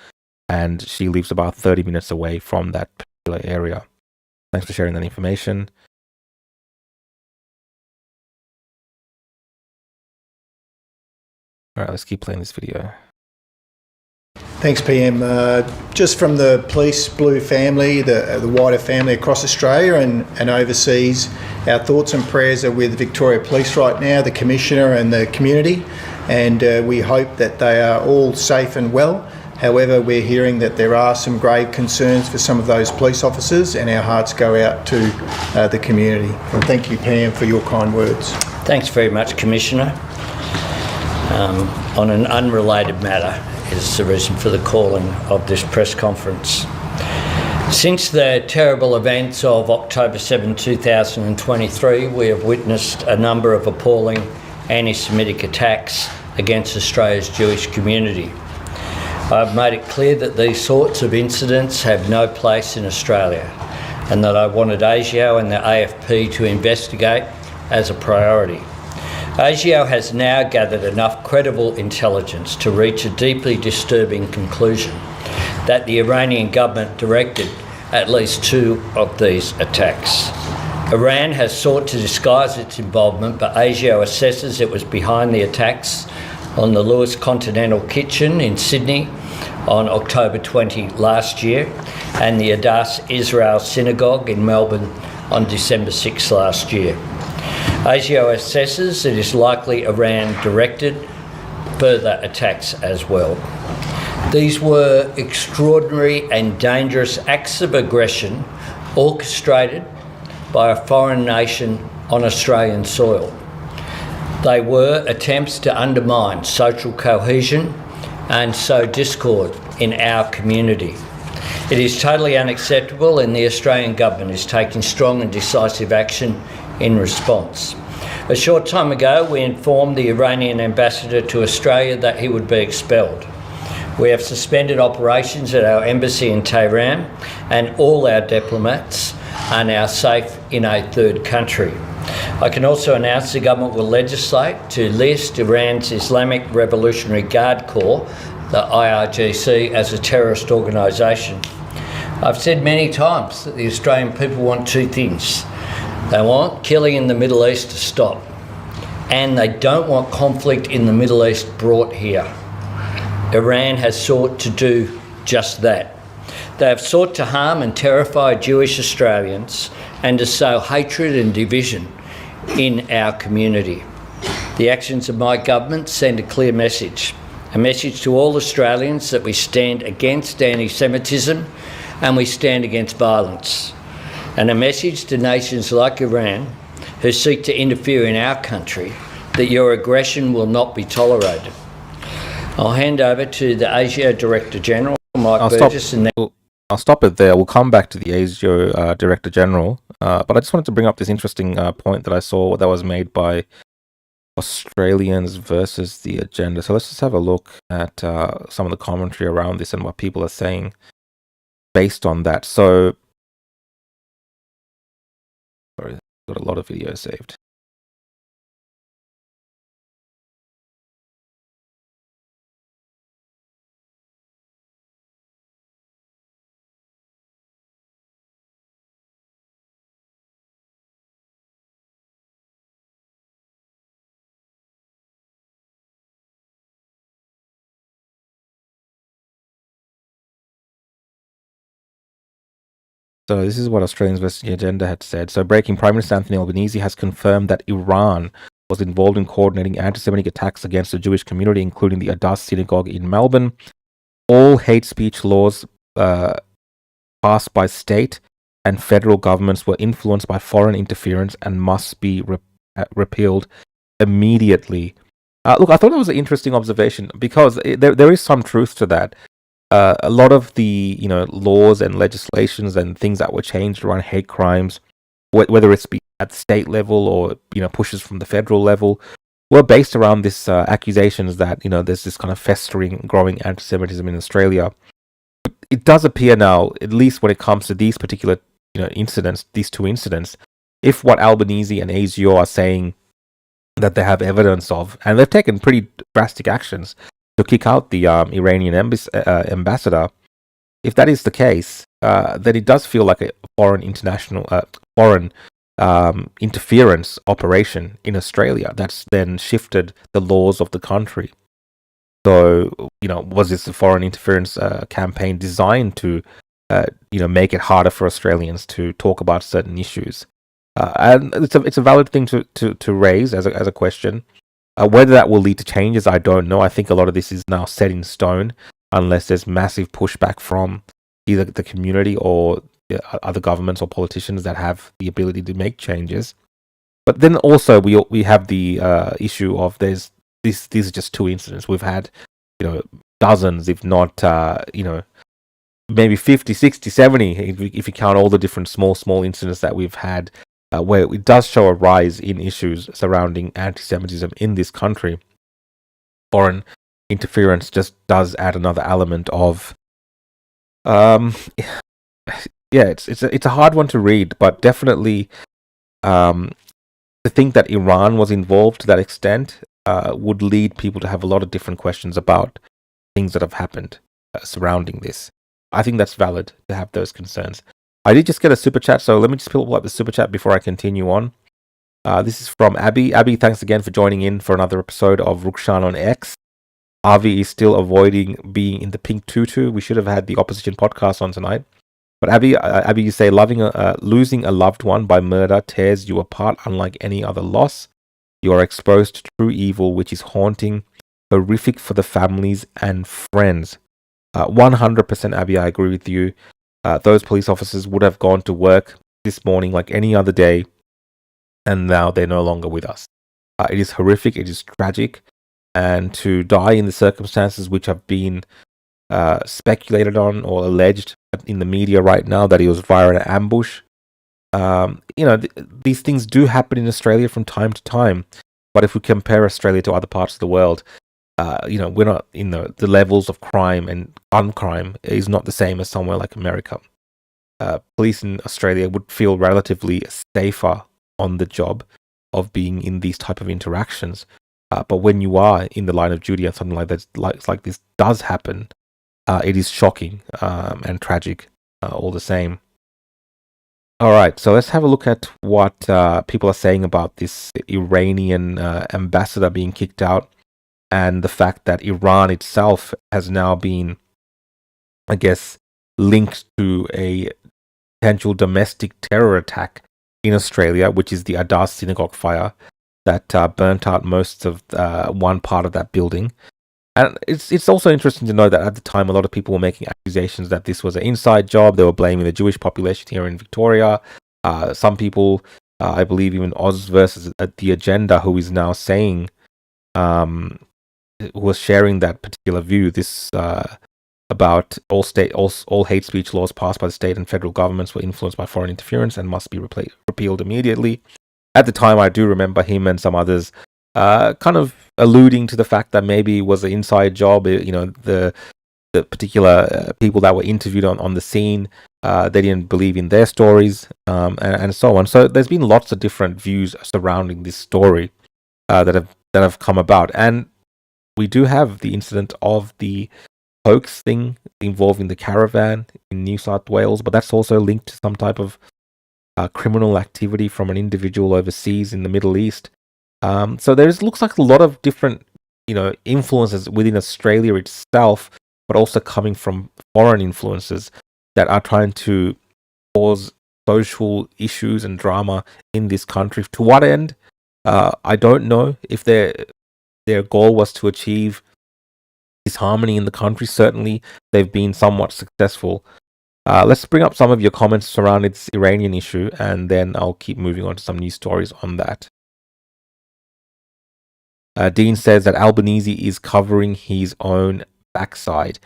and she lives about 30 minutes away from that particular area. Thanks for sharing that information. All right, let's keep playing this video. Thanks, PM. Just from the Police Blue family, the wider family across Australia and overseas, our thoughts and prayers are with Victoria Police right now, the Commissioner and the community, and we hope that they are all safe and well. However, we're hearing that there are some grave concerns for some of those police officers, and our hearts go out to the community. And thank you, PM, for your kind words. Thanks very much, Commissioner. On an unrelated matter is the reason for the calling of this press conference. Since the terrible events of October 7, 2023, we have witnessed a number of appalling anti-Semitic attacks against Australia's Jewish community. I've made it clear that these sorts of incidents have no place in Australia and that I wanted ASIO and the AFP to investigate as a priority. ASIO has now gathered enough credible intelligence to reach a deeply disturbing conclusion that the Iranian government directed at least 2 of these attacks. Iran has sought to disguise its involvement, but ASIO assesses it was behind the attacks on the Lewis Continental Kitchen in Sydney on October 20 last year and the Adass Israel Synagogue in Melbourne on December 6 last year. ASIO assesses it is likely Iran directed further attacks as well. These were extraordinary and dangerous acts of aggression orchestrated by a foreign nation on Australian soil. They were attempts to undermine social cohesion and sow discord in our community. It is totally unacceptable, and the Australian government is taking strong and decisive action in response. A short time ago, we informed the Iranian ambassador to Australia that he would be expelled. We have suspended operations at our embassy in Tehran, and all our diplomats are now safe in a third country. I can also announce the government will legislate to list Iran's Islamic Revolutionary Guard Corps, the IRGC, as a terrorist organisation. I've said many times that the Australian people want 2 things. They want killing in the Middle East to stop, and they don't want conflict in the Middle East brought here. Iran has sought to do just that. They have sought to harm and terrify Jewish Australians and to sow hatred and division in our community. The actions of my government send a clear message, a message to all Australians that we stand against anti-Semitism and we stand against violence, and a message to nations like Iran who seek to interfere in our country that your aggression will not be tolerated. I'll hand over to the ASIO Director General, Mike Burgess, and then I'll stop it there. We'll come back to the ASIO Director General, but I just wanted to bring up this interesting point that I saw that was made by Australians versus the agenda. So let's just have a look at some of the commentary around this and what people are saying based on that. So, sorry, I've got a lot of videos saved. So this is what Australians versus the Agenda had said. So breaking, Prime Minister Anthony Albanese has confirmed that Iran was involved in coordinating anti-Semitic attacks against the Jewish community, including the Adass Synagogue in Melbourne. All hate speech laws passed by state and federal governments were influenced by foreign interference and must be repealed immediately. Look, I thought that was an interesting observation because there is some truth to that. A lot of the laws and legislations and things that were changed around hate crimes, whether it's be at the state level or pushes from the federal level, were based around this accusations that there's this kind of festering, growing anti-Semitism in Australia. It does appear now, at least when it comes to these particular incidents, these 2 incidents, if what Albanese and ASIO are saying that they have evidence of, and they've taken pretty drastic actions to kick out the Iranian ambassador. If that is the case, then it does feel like a foreign interference operation in Australia that's then shifted the laws of the country. So, was this a foreign interference campaign designed to, make it harder for Australians to talk about certain issues? And it's a valid thing to raise as a question. Whether that will lead to changes, I don't know. I think a lot of this is now set in stone unless there's massive pushback from either the community or other governments or politicians that have the ability to make changes. But then also we have the issue of these are just 2 incidents. We've had dozens, if not maybe 50, 60, 70, if you count all the different small incidents that we've had, where it does show a rise in issues surrounding anti-Semitism in this country. Foreign interference just does add another element of, it's a hard one to read, but definitely, to think that Iran was involved to that extent would lead people to have a lot of different questions about things that have happened surrounding this. I think that's valid to have those concerns. I did just get a super chat, so let me just pull up the super chat before I continue on. This is from Abby. Abby, thanks again for joining in for another episode of Rukshan on X. Avi is still avoiding being in the pink tutu. We should have had the opposition podcast on tonight. But Abby, you say losing a loved one by murder tears you apart unlike any other loss. You are exposed to true evil, which is haunting, horrific for the families and friends. 100% Abby, I agree with you. Those police officers would have gone to work this morning like any other day, and now they're no longer with us. It is horrific, it is tragic, and to die in the circumstances which have been speculated on or alleged in the media right now that it was via an ambush. These things do happen in Australia from time to time, but if we compare Australia to other parts of the world, we're not, the levels of crime and gun crime is not the same as somewhere like America. Police in Australia would feel relatively safer on the job of being in these type of interactions. But when you are in the line of duty and something like that, like this does happen, it is shocking and tragic all the same. All right, so let's have a look at what people are saying about this Iranian ambassador being kicked out, and the fact that Iran itself has now been, I guess, linked to a potential domestic terror attack in Australia, which is the Adar synagogue fire that burnt out most of one part of that building. And it's also interesting to know that at the time, a lot of people were making accusations that this was an inside job. They were blaming the Jewish population here in Victoria. Some people, I believe even Oz versus The Agenda, who is now saying, was sharing that particular view. This about all hate speech laws passed by the state and federal governments were influenced by foreign interference and must be repealed immediately. At the time, I do remember him and some others kind of alluding to the fact that maybe it was an inside job. The particular people that were interviewed on the scene, they didn't believe in their stories, and so on. So there's been lots of different views surrounding this story that have come about, and we do have the incident of the hoax thing involving the caravan in New South Wales, but that's also linked to some type of criminal activity from an individual overseas in the Middle East. So looks like a lot of different, influences within Australia itself, but also coming from foreign influences that are trying to cause social issues and drama in this country. To what end? I don't know. If their goal was to achieve disharmony in the country, certainly they've been somewhat successful. Let's bring up some of your comments surrounding this Iranian issue, and then I'll keep moving on to some news stories on that. Dean says that Albanese is covering his own backside.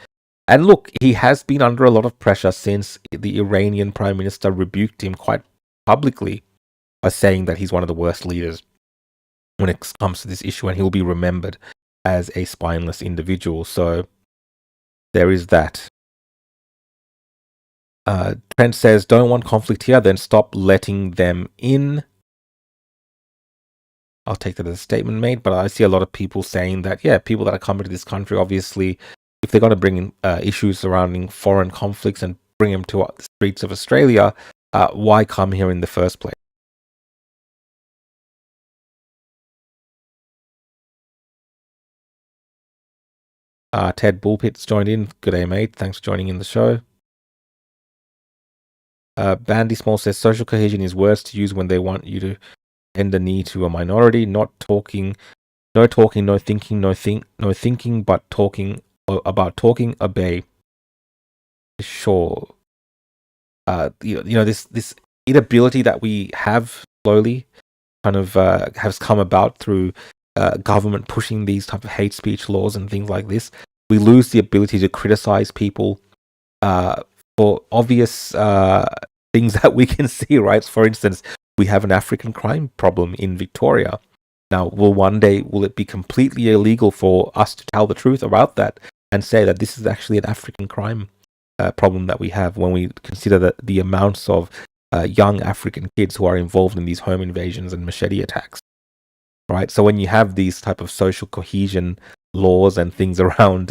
And look, he has been under a lot of pressure since the Iranian Prime Minister rebuked him quite publicly by saying that he's one of the worst leaders when it comes to this issue, and he'll be remembered as a spineless individual. So there is that. Trent says, don't want conflict here, then stop letting them in. I'll take that as a statement made, but I see a lot of people saying that, people that are coming to this country, obviously, if they're going to bring in issues surrounding foreign conflicts and bring them to the streets of Australia, why come here in the first place? Ted Bullpit's joined in. Good day, mate. Thanks for joining in the show. Bandy Small says, social cohesion is words to use when they want you to bend the knee to a minority. No thinking, no thinking, but talking about talking, obey. Sure. This inability that we have slowly kind of has come about through government pushing these type of hate speech laws and things like this. We lose the ability to criticize people for obvious things that we can see, right? For instance, we have an African crime problem in Victoria. Now, will it be completely illegal for us to tell the truth about that and say that this is actually an African crime problem that we have when we consider the amounts of young African kids who are involved in these home invasions and machete attacks, right? So when you have these type of social cohesion laws and things around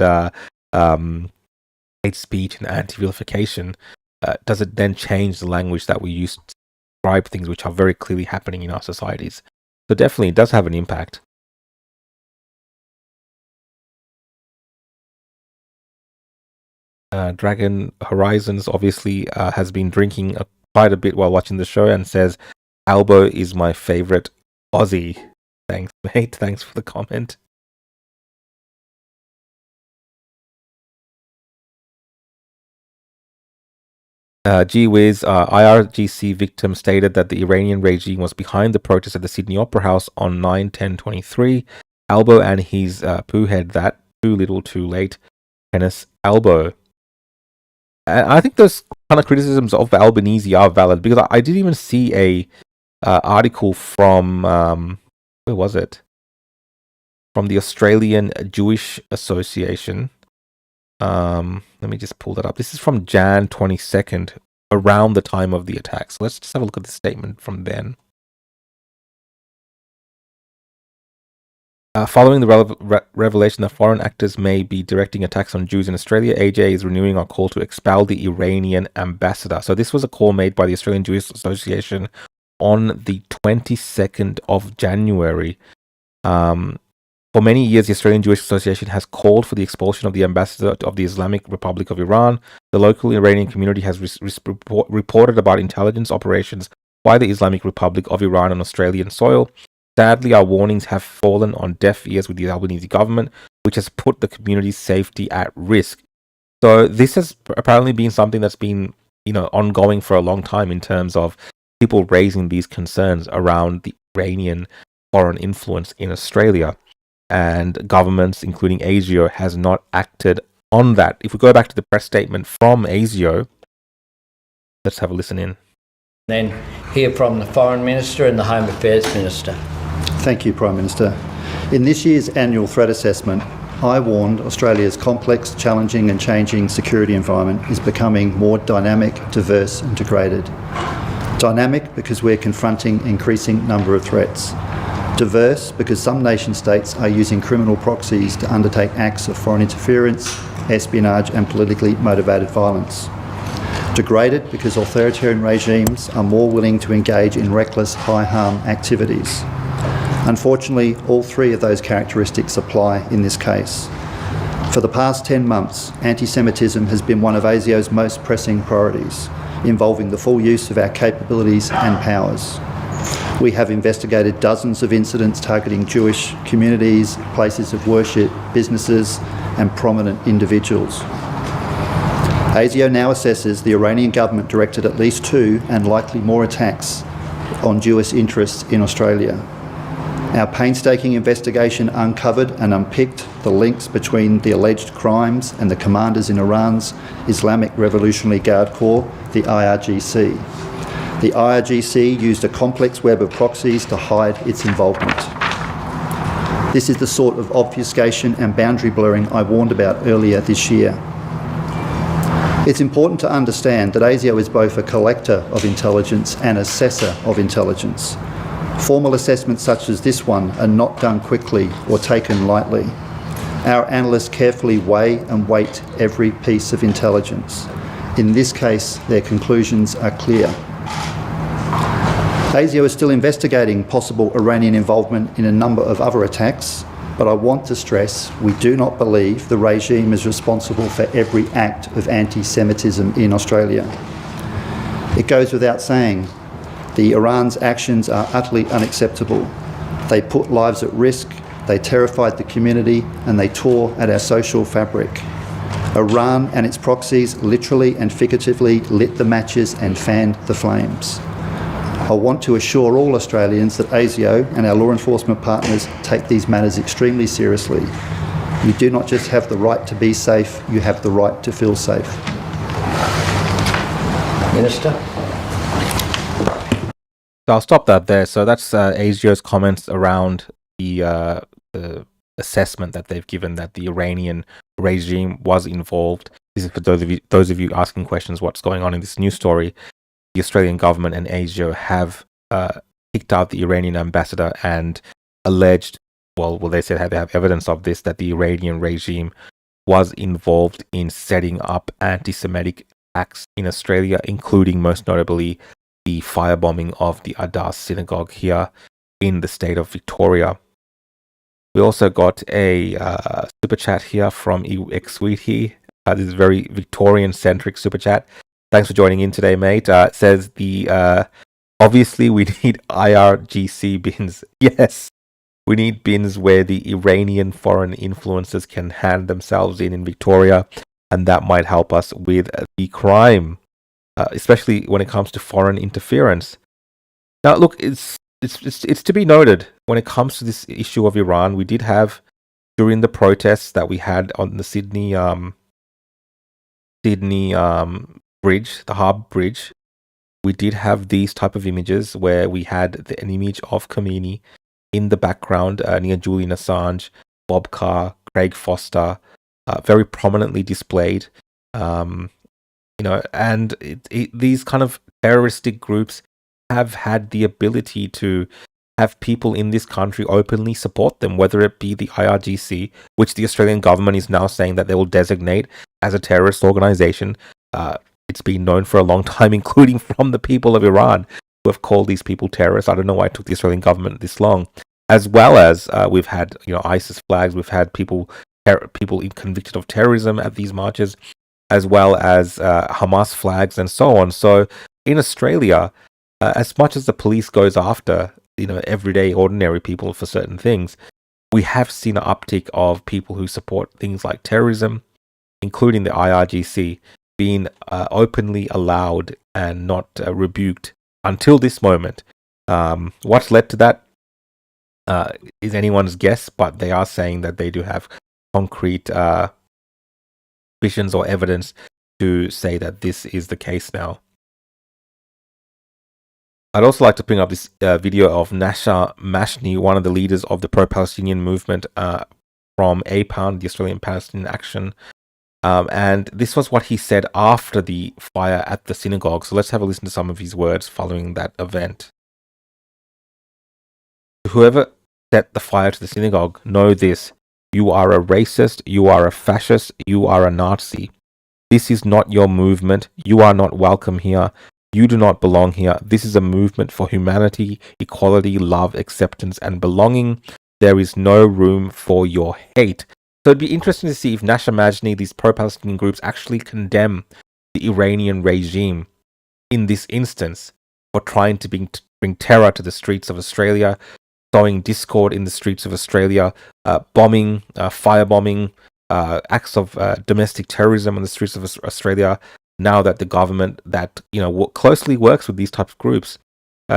hate speech and anti-vilification, does it then change the language that we use to describe things which are very clearly happening in our societies? So definitely it does have an impact. Dragon Horizons obviously has been drinking quite a bit while watching the show and says, Albo is my favorite Aussie. Thanks, mate. Thanks for the comment. Gee whiz, IRGC victim stated that the Iranian regime was behind the protest at the Sydney Opera House on 9/10/23. Albo and his poo head that too little too late. Kenneth Albo. And I think those kind of criticisms of Albanese are valid, because I didn't even see a article from where was it? From the Australian Jewish Association. Let me just pull that up. This is from Jan 22nd, around the time of the attack. So let's just have a look at the statement from then. Following the revelation that foreign actors may be directing attacks on Jews in Australia, AJ is renewing our call to expel the Iranian ambassador. So this was a call made by the Australian Jewish Association on the 22nd of January. For many years, the Australian Jewish Association has called for the expulsion of the ambassador of the Islamic Republic of Iran. The local Iranian community has reported about intelligence operations by the Islamic Republic of Iran on Australian soil. Sadly, our warnings have fallen on deaf ears with the Albanese government, which has put the community's safety at risk. So this has apparently been something that's been, ongoing for a long time in terms of people raising these concerns around the Iranian foreign influence in Australia. And governments, including ASIO, has not acted on that. If we go back to the press statement from ASIO, let's have a listen in. Then hear from the Foreign Minister and the Home Affairs Minister. Thank you, Prime Minister. In this year's annual threat assessment, I warned Australia's complex, challenging and changing security environment is becoming more dynamic, diverse and degraded. Dynamic because we're confronting an increasing number of threats. Diverse because some nation states are using criminal proxies to undertake acts of foreign interference, espionage and politically motivated violence. Degraded because authoritarian regimes are more willing to engage in reckless, high-harm activities. Unfortunately, all three of those characteristics apply in this case. For the past 10 months, anti-Semitism has been one of ASIO's most pressing priorities, involving the full use of our capabilities and powers. We have investigated dozens of incidents targeting Jewish communities, places of worship, businesses and prominent individuals. ASIO now assesses the Iranian government directed at least 2 and likely more attacks on Jewish interests in Australia. Our painstaking investigation uncovered and unpicked the links between the alleged crimes and the commanders in Iran's Islamic Revolutionary Guard Corps, the IRGC. The IRGC used a complex web of proxies to hide its involvement. This is the sort of obfuscation and boundary blurring I warned about earlier this year. It's important to understand that ASIO is both a collector of intelligence and assessor of intelligence. Formal assessments such as this one are not done quickly or taken lightly. Our analysts carefully weigh and weight every piece of intelligence. In this case, their conclusions are clear. ASIO is still investigating possible Iranian involvement in a number of other attacks, but I want to stress we do not believe the regime is responsible for every act of anti-Semitism in Australia. It goes without saying, Iran's actions are utterly unacceptable. They put lives at risk, they terrified the community, and they tore at our social fabric. Iran and its proxies literally and figuratively lit the matches and fanned the flames. I want to assure all Australians that ASIO and our law enforcement partners take these matters extremely seriously. You do not just have the right to be safe, you have the right to feel safe. Minister. So I'll stop that there. So that's ASIO's comments around the assessment that they've given that the Iranian regime was involved. This is for those of you asking questions what's going on in this news story. The Australian government and ASIO have kicked out the Iranian ambassador and alleged, well, they said they have evidence of this, that the Iranian regime was involved in setting up anti-Semitic acts in Australia, including most notably the firebombing of the Adas synagogue here in the state of Victoria. We also got a super chat here from Exweety. This is very Victorian-centric super chat. Thanks for joining in today, mate. It says obviously we need IRGC bins. Yes, we need bins where the Iranian foreign influencers can hand themselves in Victoria, and that might help us with the crime, especially when it comes to foreign interference. Now, look, it's to be noted when it comes to this issue of Iran. We did have during the protests that we had on the Sydney bridge, the Harbour Bridge. We did have these type of images where we had an image of Khomeini in the background near Julian Assange, Bob Carr, Craig Foster, very prominently displayed. And these kind of terroristic groups have had the ability to have people in this country openly support them, whether it be the IRGC, which the Australian government is now saying that they will designate as a terrorist organization. It's been known for a long time, including from the people of Iran, who have called these people terrorists. I don't know why it took the Australian government this long. As well as we've had ISIS flags, we've had people convicted of terrorism at these marches, as well as Hamas flags and so on. So in Australia, as much as the police goes after everyday ordinary people for certain things, we have seen an uptick of people who support things like terrorism, including the IRGC, being openly allowed and not rebuked until this moment. What's led to that is anyone's guess, but they are saying that they do have concrete visions or evidence to say that this is the case now. I'd also like to bring up this video of Nasser Mashni, one of the leaders of the pro-Palestinian movement from APAN, the Australian Palestinian Action. And this was what he said after the fire at the synagogue. So let's have a listen to some of his words following that event. Whoever set the fire to the synagogue, know this. You are a racist, you are a fascist, you are a Nazi. This is not your movement. You are not welcome here. You do not belong here. This is a movement for humanity, equality, love, acceptance, and belonging. There is no room for your hate. So it'd be interesting to see if Nasser Majni, these pro-Palestinian groups, actually condemn the Iranian regime in this instance for trying to bring terror to the streets of Australia, sowing discord in the streets of Australia, bombing, firebombing, acts of domestic terrorism on the streets of Australia. Now that the government that closely works with these types of groups,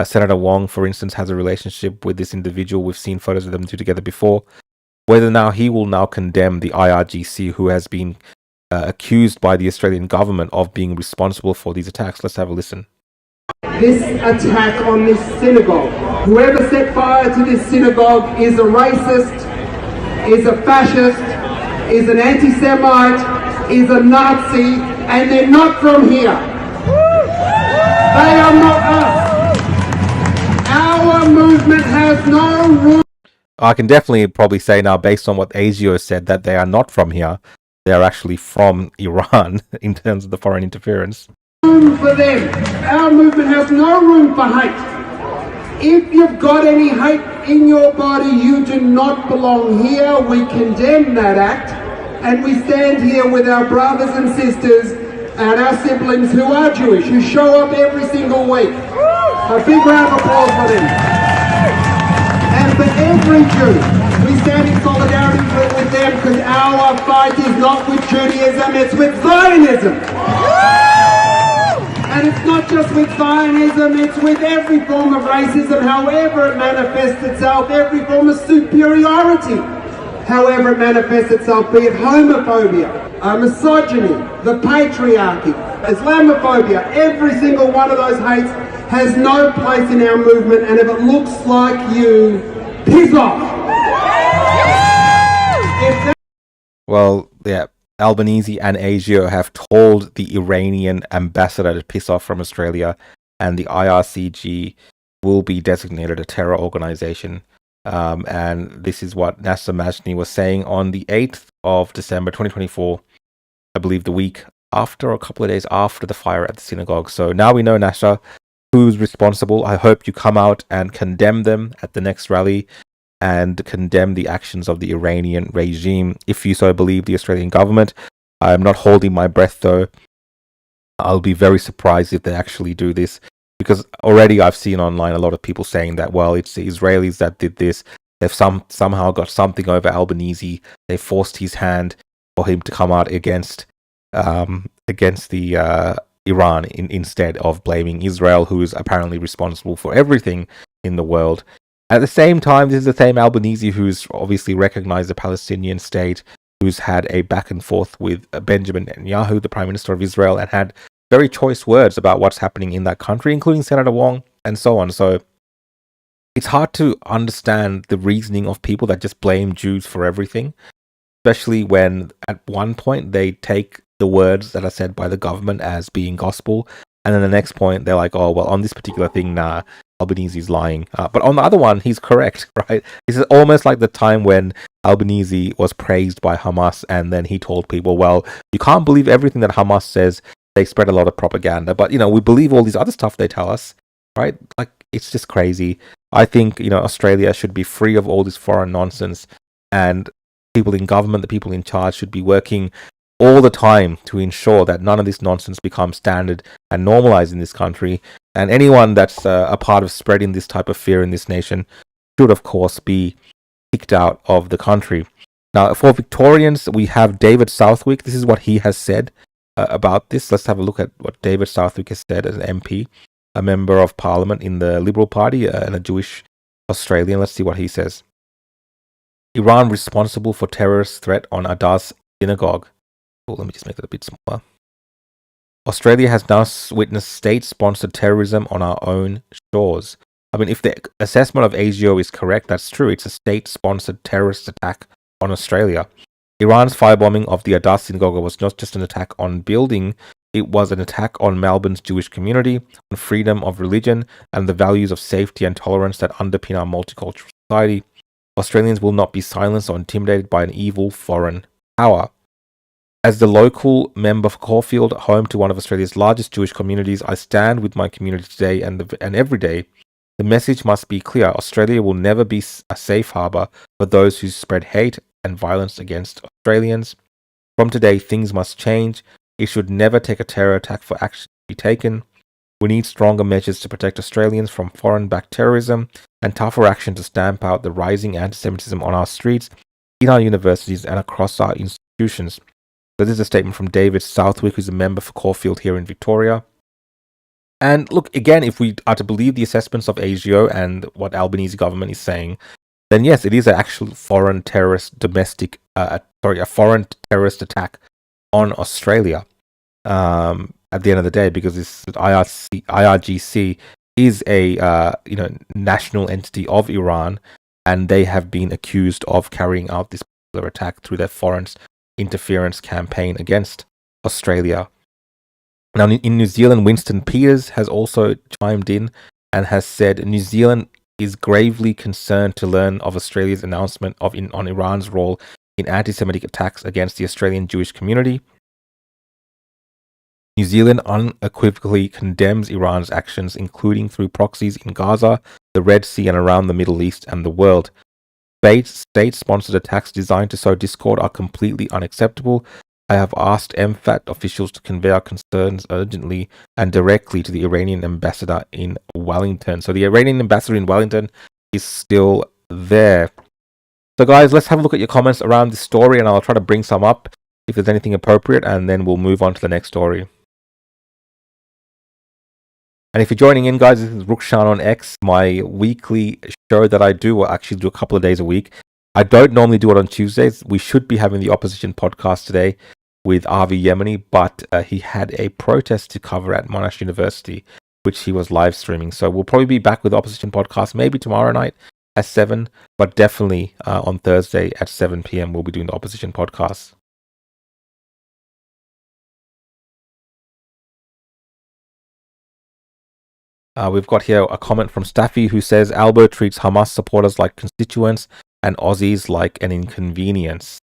Senator Wong, for instance, has a relationship with this individual. We've seen photos of them two together before. Whether now he will now condemn the IRGC, who has been accused by the Australian government of being responsible for these attacks. Let's have a listen. This attack on this synagogue, whoever set fire to this synagogue is a racist, is a fascist, is an anti-Semite, is a Nazi, and they're not from here. They are not us. Our movement has no room. I can definitely probably say now, based on what ASIO said, that they are not from here. They are actually from Iran in terms of the foreign interference. Room for them. Our movement has no room for hate. If you've got any hate in your body, you do not belong here. We condemn that act, and we stand here with our brothers and sisters and our siblings who are Jewish, who show up every single week. A big round of applause for them. And for every Jew, we stand in solidarity with them, because our fight is not with Judaism, it's with Zionism. And it's not just with Zionism, it's with every form of racism, however it manifests itself, every form of superiority. however it manifests itself, be it homophobia, misogyny, the patriarchy, Islamophobia, every single one of those hates has no place in our movement, and if it looks like you, piss off. Well, yeah, Albanese and ASIO have told the Iranian ambassador to piss off from Australia, and the IRCG will be designated a terror organization. And this is what Nasser Majni was saying on the 8th of December 2024, I believe the week after, or a couple of days after the fire at the synagogue. So now we know, Nasser, who's responsible. I hope you come out and condemn them at the next rally and condemn the actions of the Iranian regime, if you so believe the Australian government. I'm not holding my breath, though. I'll be very surprised if they actually do this, because already I've seen online a lot of people saying that, well, it's the Israelis that did this. They've somehow got something over Albanese. They forced his hand for him to come out against the Iran instead of blaming Israel, who is apparently responsible for everything in the world. At the same time, this is the same Albanese who's obviously recognized the Palestinian state, who's had a back and forth with Benjamin Netanyahu, the Prime Minister of Israel, and had very choice words about what's happening in that country, including Senator Wong and so on. So it's hard to understand the reasoning of people that just blame Jews for everything, especially when at one point they take the words that are said by the government as being gospel, and then the next point they're like, oh, well, on this particular thing, nah, Albanese is lying. But on the other one, he's correct, right? This is almost like the time when Albanese was praised by Hamas, and then he told people, well, you can't believe everything that Hamas says. They spread a lot of propaganda, but, we believe all these other stuff they tell us, right? Like, it's just crazy. I think, Australia should be free of all this foreign nonsense, and people in government, the people in charge, should be working all the time to ensure that none of this nonsense becomes standard and normalized in this country. And anyone that's a part of spreading this type of fear in this nation should, of course, be kicked out of the country. Now, for Victorians, we have David Southwick. This is what he has said about this. Let's have a look at what David Southwick has said as an MP, a member of Parliament in the Liberal Party, and a Jewish Australian. Let's see what he says. Iran responsible for terrorist threat on Adas synagogue. Oh, let me just make that a bit smaller. Australia has now witnessed state-sponsored terrorism on our own shores. I mean, if the assessment of ASIO is correct, that's true. It's a state-sponsored terrorist attack on Australia. Iran's firebombing of the Adas synagogue was not just an attack on building, it was an attack on Melbourne's Jewish community, on freedom of religion, and the values of safety and tolerance that underpin our multicultural society. Australians will not be silenced or intimidated by an evil foreign power. As the local member for Caulfield, home to one of Australia's largest Jewish communities, I stand with my community today and every day. The message must be clear. Australia will never be a safe harbour for those who spread hate and violence against Australians. From today, things must change. It should never take a terror attack for action to be taken. We need stronger measures to protect Australians from foreign-backed terrorism and tougher action to stamp out the rising anti-Semitism on our streets, in our universities and across our institutions. So this is a statement from David Southwick, who's a member for Caulfield here in Victoria. And look, again, if we are to believe the assessments of ASIO and what Albanese government is saying, then yes, it is an actual foreign terrorist a foreign terrorist attack on Australia. At the end of the day, because this IRGC is a national entity of Iran, and they have been accused of carrying out this particular attack through their foreign interference campaign against Australia. Now, in New Zealand, Winston Peters has also chimed in and has said New Zealand is gravely concerned to learn of Australia's announcement on Iran's role in anti-Semitic attacks against the Australian Jewish community. New Zealand unequivocally condemns Iran's actions, including through proxies in Gaza, the Red Sea, and around the Middle East and the world. State-sponsored attacks designed to sow discord are completely unacceptable. I have asked MFAT officials to convey our concerns urgently and directly to the Iranian ambassador in Wellington. So the Iranian ambassador in Wellington is still there. So guys, let's have a look at your comments around this story, and I'll try to bring some up if there's anything appropriate, and then we'll move on to the next story. And if you're joining in, guys, this is Rukshan On X, my weekly show that I do, or actually do a couple of days a week. I don't normally do it on Tuesdays. We should be having the opposition podcast today with Avi Yemeni, but he had a protest to cover at Monash University, which he was live streaming. So we'll probably be back with the opposition podcast maybe tomorrow night at 7, but definitely on Thursday at 7 p.m. we'll be doing the opposition podcast. We've got here a comment from Staffy who says Albo treats Hamas supporters like constituents and Aussies like an inconvenience.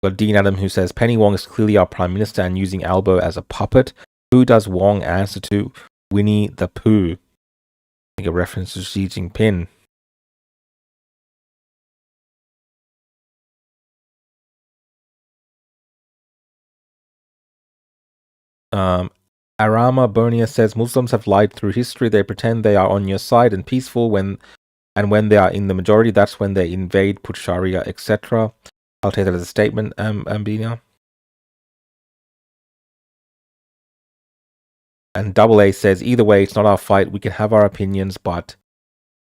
Got Dean Adam who says Penny Wong is clearly our Prime Minister and using Albo as a puppet. Who does Wong answer to? Winnie the Pooh. I think a reference to Xi Jinping. Arama Bonia says Muslims have lied through history. They pretend they are on your side and peaceful when they are in the majority, that's when they invade, put Sharia, etc. I'll take that as a statement, Ambina. And Double A says, either way, it's not our fight. We can have our opinions, but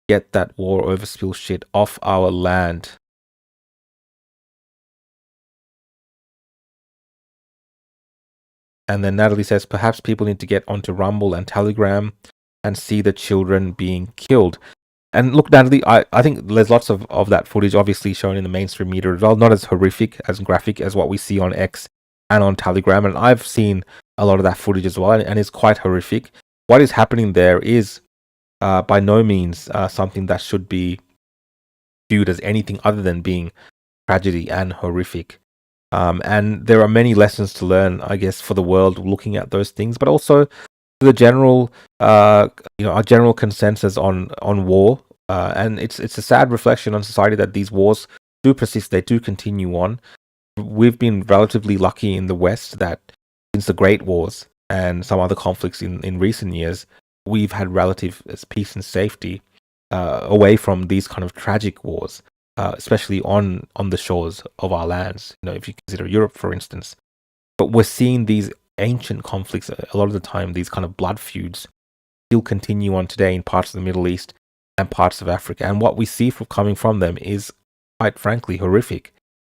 get that war overspill shit off our land. And then Natalie says, perhaps people need to get onto Rumble and Telegram and see the children being killed. And look, Natalie, I think there's lots of that footage obviously shown in the mainstream media as well. Not as horrific, as graphic as what we see on X and on Telegram. And I've seen a lot of that footage as well, and it's quite horrific. What is happening there is by no means something that should be viewed as anything other than being tragedy and horrific. And there are many lessons to learn, I guess, for the world looking at those things, but also the general, our general consensus on war. And it's a sad reflection on society that these wars do persist, they do continue on. We've been relatively lucky in the West that since the Great Wars and some other conflicts in recent years, we've had relative peace and safety away from these kind of tragic wars. Especially on the shores of our lands, if you consider Europe, for instance. But we're seeing these ancient conflicts, a lot of the time, these kind of blood feuds, still continue on today in parts of the Middle East and parts of Africa. And what we see coming from them is, quite frankly, horrific.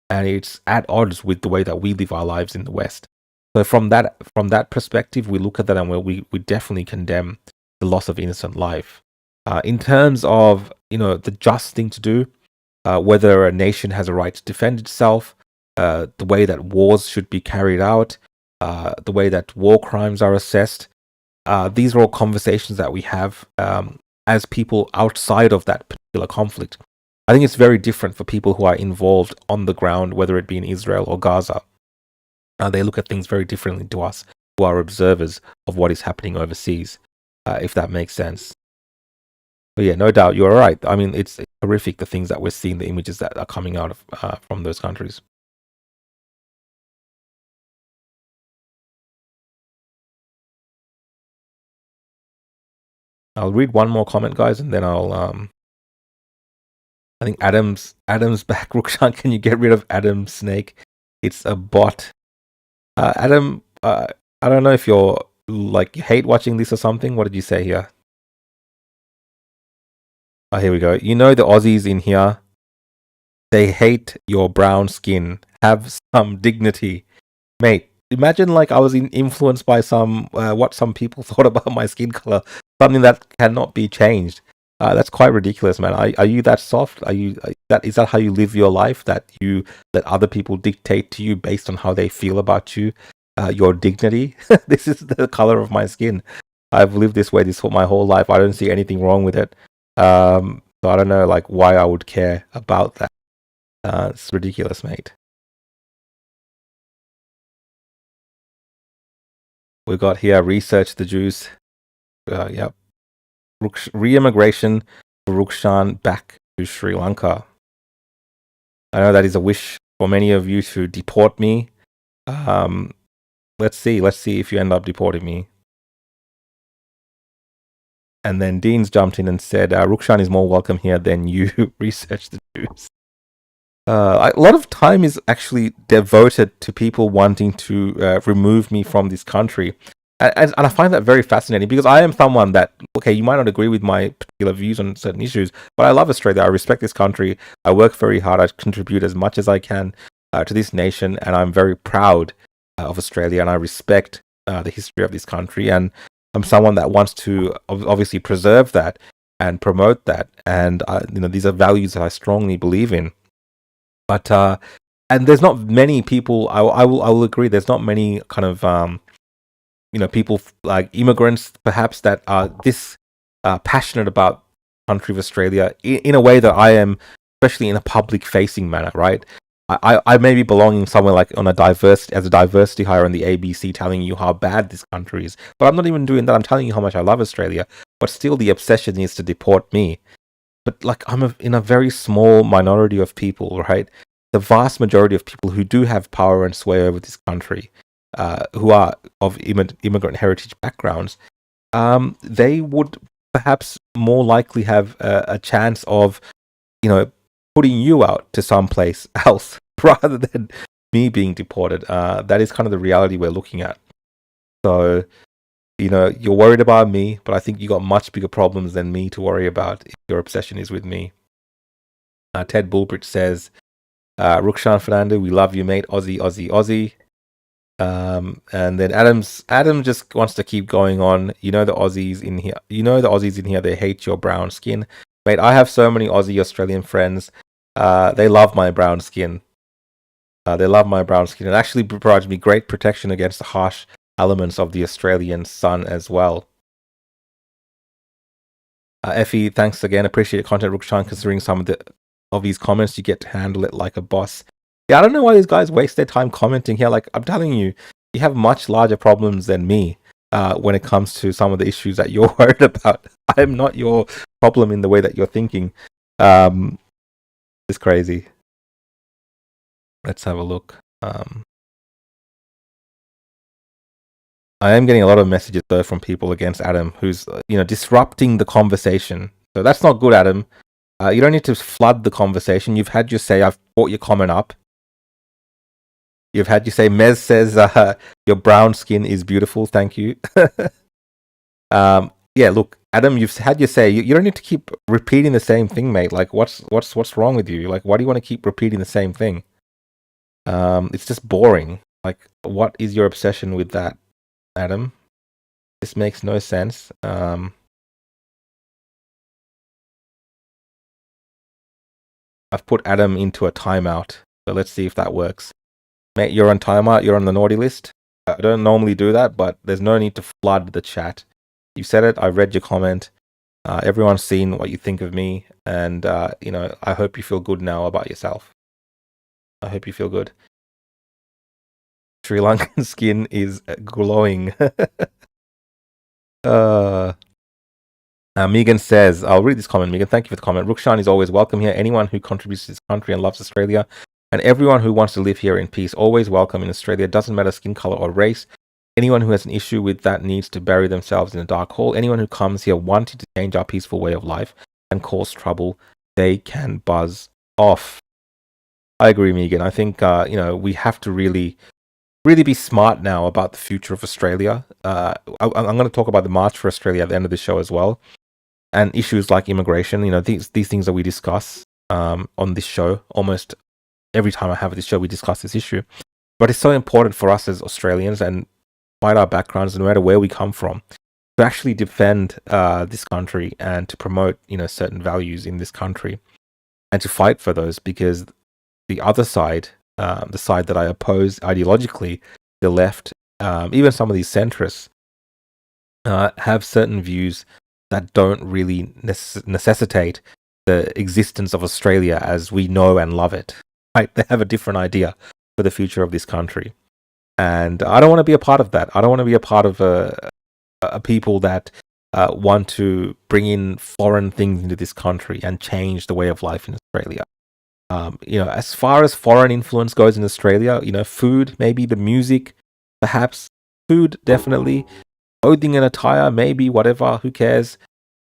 And it's at odds with the way that we live our lives in the West. So from that perspective, we look at that and we definitely condemn the loss of innocent life. In terms of, the just thing to do, whether a nation has a right to defend itself, the way that wars should be carried out, the way that war crimes are assessed. These are all conversations that we have as people outside of that particular conflict. I think it's very different for people who are involved on the ground, whether it be in Israel or Gaza. They look at things very differently to us, who are observers of what is happening overseas, if that makes sense. But yeah, no doubt, you're right. I mean, it's horrific, the things that we're seeing, the images that are coming out of from those countries. I'll read one more comment, guys, and then I'll... I think Adam's back. Rukshan, can you get rid of Adam Snake? It's a bot. Adam, I don't know if you're, you hate watching this or something. What did you say here? Oh, here we go. The Aussies in here, they hate your brown skin. Have some dignity. Mate, imagine I was influenced by what some people thought about my skin color. Something that cannot be changed. That's quite ridiculous, man. Are you that soft? Is that how you live your life? That you let other people dictate to you based on how they feel about you? Your dignity? This is the color of my skin. I've lived this way my whole life. I don't see anything wrong with it. So I don't know, why I would care about that. It's ridiculous, mate. We've got here, research the Jews. Yep. Re-immigration for Rukshan back to Sri Lanka. I know that is a wish for many of you to deport me. Let's see if you end up deporting me. And then Dean's jumped in and said, Rukshan is more welcome here than you. Research the Jews. A lot of time is actually devoted to people wanting to remove me from this country. And I find that very fascinating because I am someone that, okay, you might not agree with my particular views on certain issues, but I love Australia. I respect this country. I work very hard. I contribute as much as I can to this nation, and I'm very proud of Australia, and I respect the history of this country. And I'm someone that wants to obviously preserve that and promote that. And these are values that I strongly believe in. But and there's not many people. I will agree. There's not many kind of people like immigrants, perhaps, that are this passionate about the country of Australia in a way that I am, especially in a public-facing manner, right? I may be belonging somewhere like as a diversity hire on the ABC, telling you how bad this country is, but I'm not even doing that. I'm telling you how much I love Australia, but still the obsession is to deport me. But like in a very small minority of people, right? The vast majority of people who do have power and sway over this country, who are of immigrant heritage backgrounds, they would perhaps more likely have a chance of, putting you out to someplace else rather than me being deported. That is kind of the reality we're looking at. So, you're worried about me, but I think you got much bigger problems than me to worry about if your obsession is with me. Ted Bulbridge says, Rukshan Fernando, we love you, mate. Aussie, Aussie, Aussie. And then Adam just wants to keep going on. The Aussies in here, they hate your brown skin. Mate, I have so many Aussie Australian friends. They love my brown skin. It actually provides me great protection against the harsh elements of the Australian sun as well. Effie, thanks again. Appreciate your content, Rukshan. Considering some of these comments, you get to handle it like a boss. Yeah, I don't know why these guys waste their time commenting here. Like, I'm telling you, you have much larger problems than me when it comes to some of the issues that you're worried about. I'm not your problem in the way that you're thinking. It's crazy. Let's have a look. I am getting a lot of messages though from people against Adam, who's disrupting the conversation. So that's not good, Adam. You don't need to flood the conversation. You've had your say. I've brought your comment up. You've had your say. Mez says your brown skin is beautiful. Thank you. Yeah, look, Adam, you've had your say. You don't need to keep repeating the same thing, mate. Like, what's wrong with you? Like, why do you want to keep repeating the same thing? It's just boring. Like, what is your obsession with that, Adam? This makes no sense. I've put Adam into a timeout, so let's see if that works. Mate, you're on timeout. You're on the naughty list. I don't normally do that, but there's no need to flood the chat. You said it. I read your comment. Everyone's seen what you think of me, and I hope you feel good now about yourself. I hope you feel good. Sri Lankan skin is glowing. Megan says, I'll read this comment. Megan, thank you for the comment. Rukshan is always welcome here. Anyone who contributes to this country and loves Australia, and everyone who wants to live here in peace, always welcome in Australia. Doesn't matter skin color or race. Anyone who has an issue with that needs to bury themselves in a dark hole. Anyone who comes here wanting to change our peaceful way of life and cause trouble, they can buzz off. I agree, Megan. I think we have to really be smart now about the future of Australia. I'm going to talk about the March for Australia at the end of the show as well, and issues like immigration. These things that we discuss on this show. Almost every time I have this show, we discuss this issue. But it's so important for us as Australians, and despite our backgrounds, no matter where we come from, to actually defend this country and to promote certain values in this country, and to fight for those, because the other side, the side that I oppose ideologically, the left, even some of these centrists, have certain views that don't really necessitate the existence of Australia as we know and love it. Right? They have a different idea for the future of this country. And I don't want to be a part of that. I don't want to be a part of a people that want to bring in foreign things into this country and change the way of life in Australia. As far as foreign influence goes in Australia, food, maybe the music, perhaps food, definitely, clothing and attire, maybe, whatever, who cares?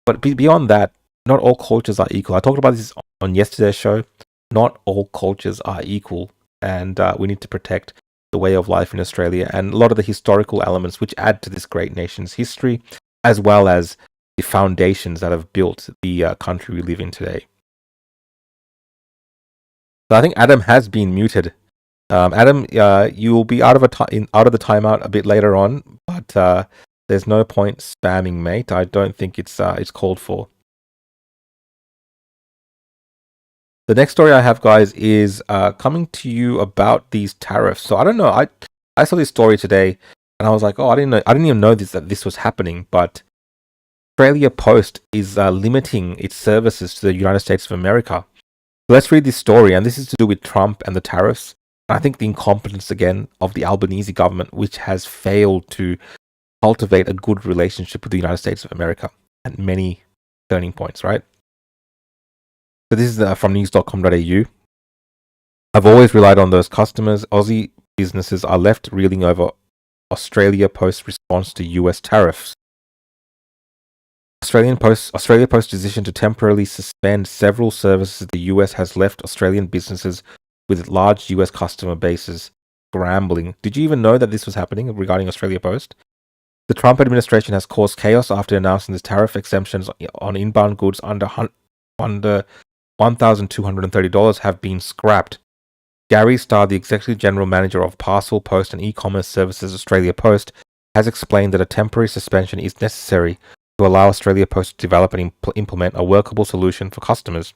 But beyond that, not all cultures are equal. I talked about this on yesterday's show. Not all cultures are equal, and we need to protect the way of life in Australia, and a lot of the historical elements which add to this great nation's history, as well as the foundations that have built the country we live in today. So I think Adam has been muted. Adam, you will be out of the timeout a bit later on, but there's no point spamming, mate. I don't think it's called for. The next story I have, guys, is coming to you about these tariffs. So I don't know. I saw this story today, and I was like, oh, I didn't even know that this was happening. But Australia Post is limiting its services to the United States of America. So let's read this story, and this is to do with Trump and the tariffs. And I think the incompetence again of the Albanese government, which has failed to cultivate a good relationship with the United States of America at many turning points, right? So this is from news.com.au. I've always relied on those customers. Aussie businesses are left reeling over Australia Post's response to US tariffs. Australia Post's decision to temporarily suspend several services the US has left Australian businesses with large US customer bases scrambling. Did you even know that this was happening regarding Australia Post? The Trump administration has caused chaos after announcing the tariff exemptions on inbound goods under $1,230 have been scrapped. Gary Starr, the Executive General Manager of Parcel, Post and E-commerce Services Australia Post, has explained that a temporary suspension is necessary to allow Australia Post to develop and implement a workable solution for customers.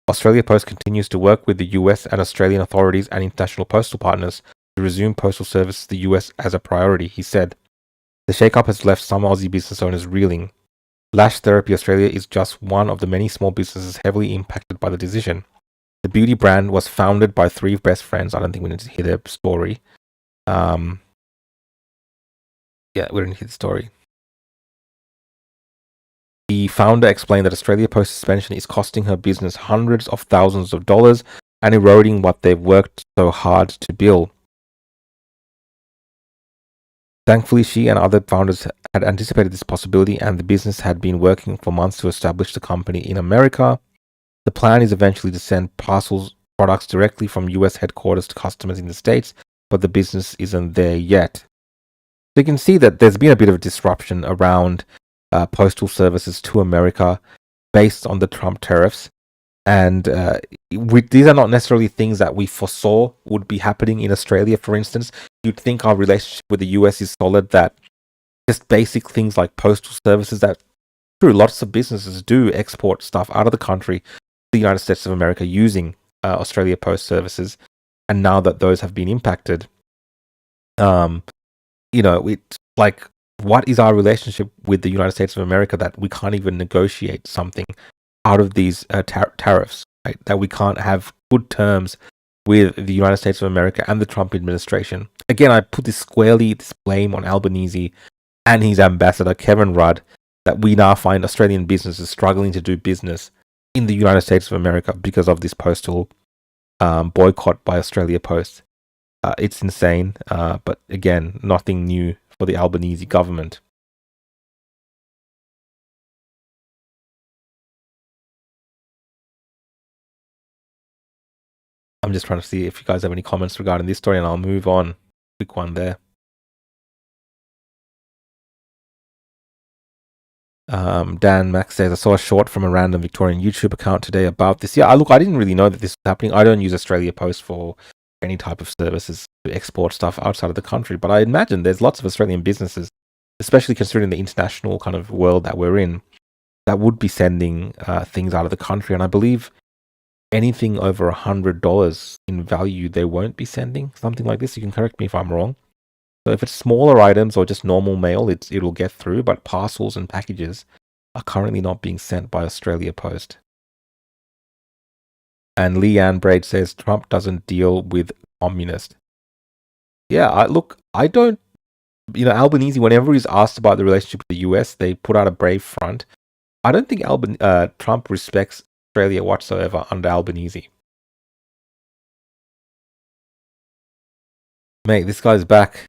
Australia Post continues to work with the US and Australian authorities and international postal partners to resume postal service to the US as a priority, he said. The shake-up has left some Aussie business owners reeling. Lash Therapy Australia is just one of the many small businesses heavily impacted by the decision. The beauty brand was founded by three best friends. I don't think we need to hear their story. We don't hear the story. The founder explained that Australia Post suspension is costing her business hundreds of thousands of dollars and eroding what they've worked so hard to build. Thankfully, she and other founders had anticipated this possibility, and the business had been working for months to establish the company in America. The plan is eventually to send parcels products directly from US headquarters to customers in the States, but the business isn't there yet. So you can see that there's been a bit of a disruption around postal services to America based on the Trump tariffs. And these are not necessarily things that we foresaw would be happening in Australia, for instance. You'd think our relationship with the US is solid, that just basic things like postal services, that true, lots of businesses do export stuff out of the country to the United States of America using Australia Post services. And now that those have been impacted, it's like, what is our relationship with the United States of America that we can't even negotiate something out of these tariffs, right? That we can't have good terms with the United States of America and the Trump administration. Again, I put this blame on Albanese and his ambassador, Kevin Rudd, that we now find Australian businesses struggling to do business in the United States of America because of this postal boycott by Australia Post. It's insane, but again, nothing new for the Albanese government. I'm just trying to see if you guys have any comments regarding this story, and I'll move on. Quick one there. Dan Max says, I saw a short from a random Victorian YouTube account today about this. Yeah, I didn't really know that this was happening. I don't use Australia Post for any type of services to export stuff outside of the country, but I imagine there's lots of Australian businesses, especially considering the international kind of world that we're in, that would be sending things out of the country. And I believe anything over $100 in value, they won't be sending something like this. You can correct me if I'm wrong. So if it's smaller items or just normal mail, it'll get through, but parcels and packages are currently not being sent by Australia Post. And Leanne Braid says Trump doesn't deal with communists. Yeah, I don't, Albanese, whenever he's asked about the relationship with the US, they put out a brave front. I don't think Trump respects Australia whatsoever under Albanese. Mate, this guy's back.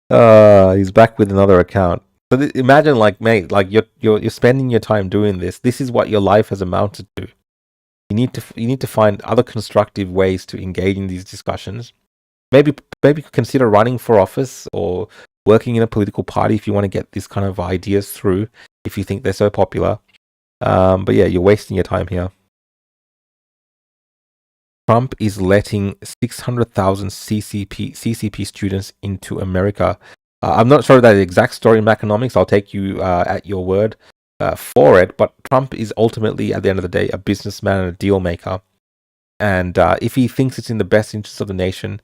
He's back with another account. So imagine, mate, you're spending your time doing this. This is what your life has amounted to. You need to find other constructive ways to engage in these discussions. Maybe consider running for office or working in a political party if you want to get these kind of ideas through, if you think they're so popular. But yeah, you're wasting your time here. Trump is letting 600,000 CCP students into America. I'm not sure that the exact story in economics. I'll take you at your word for it. But Trump is ultimately, at the end of the day, a businessman and a deal maker. And if he thinks it's in the best interest of the nation,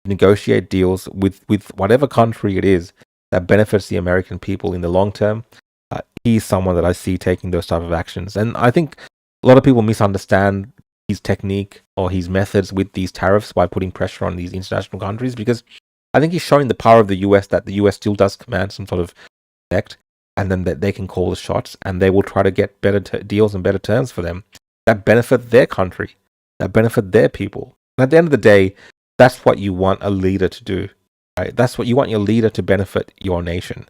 negotiate deals with whatever country it is that benefits the American people in the long term, he's someone that I see taking those type of actions. And I think a lot of people misunderstand his technique or his methods with these tariffs by putting pressure on these international countries, because I think he's showing the power of the US, that the US still does command some sort of effect, and then that they can call the shots and they will try to get better deals and better terms for them that benefit their country, that benefit their people. And at the end of the day, that's what you want a leader to do, right? That's what you want your leader to benefit your nation.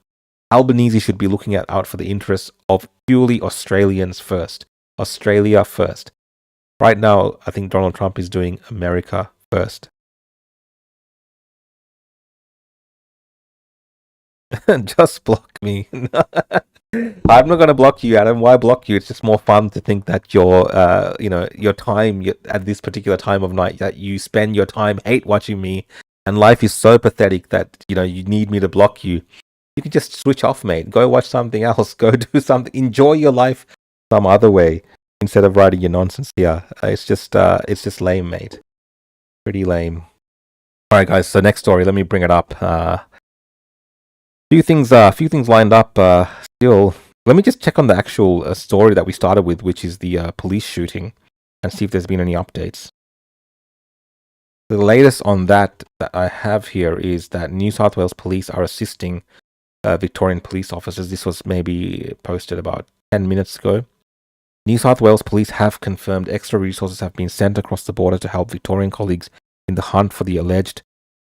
Albanese should be looking out for the interests of purely Australians first. Australia first. Right now, I think Donald Trump is doing America first. Just block me. I'm not going to block you, Adam. Why block you? It's just more fun to think that your time at this particular time of night, that you spend your time hate watching me, and life is so pathetic that you need me to block you. You can just switch off, mate. Go watch something else. Go do something. Enjoy your life some other way instead of writing your nonsense here. It's just lame, mate. Pretty lame. All right, guys. So next story. Let me bring it up. Few things lined up. Still, let me just check on the actual story that we started with, which is the police shooting, and see if there's been any updates. The latest on that I have here is that New South Wales police are assisting Victorian police officers. This was maybe posted about 10 minutes ago. New South Wales police have confirmed extra resources have been sent across the border to help Victorian colleagues in the hunt for the alleged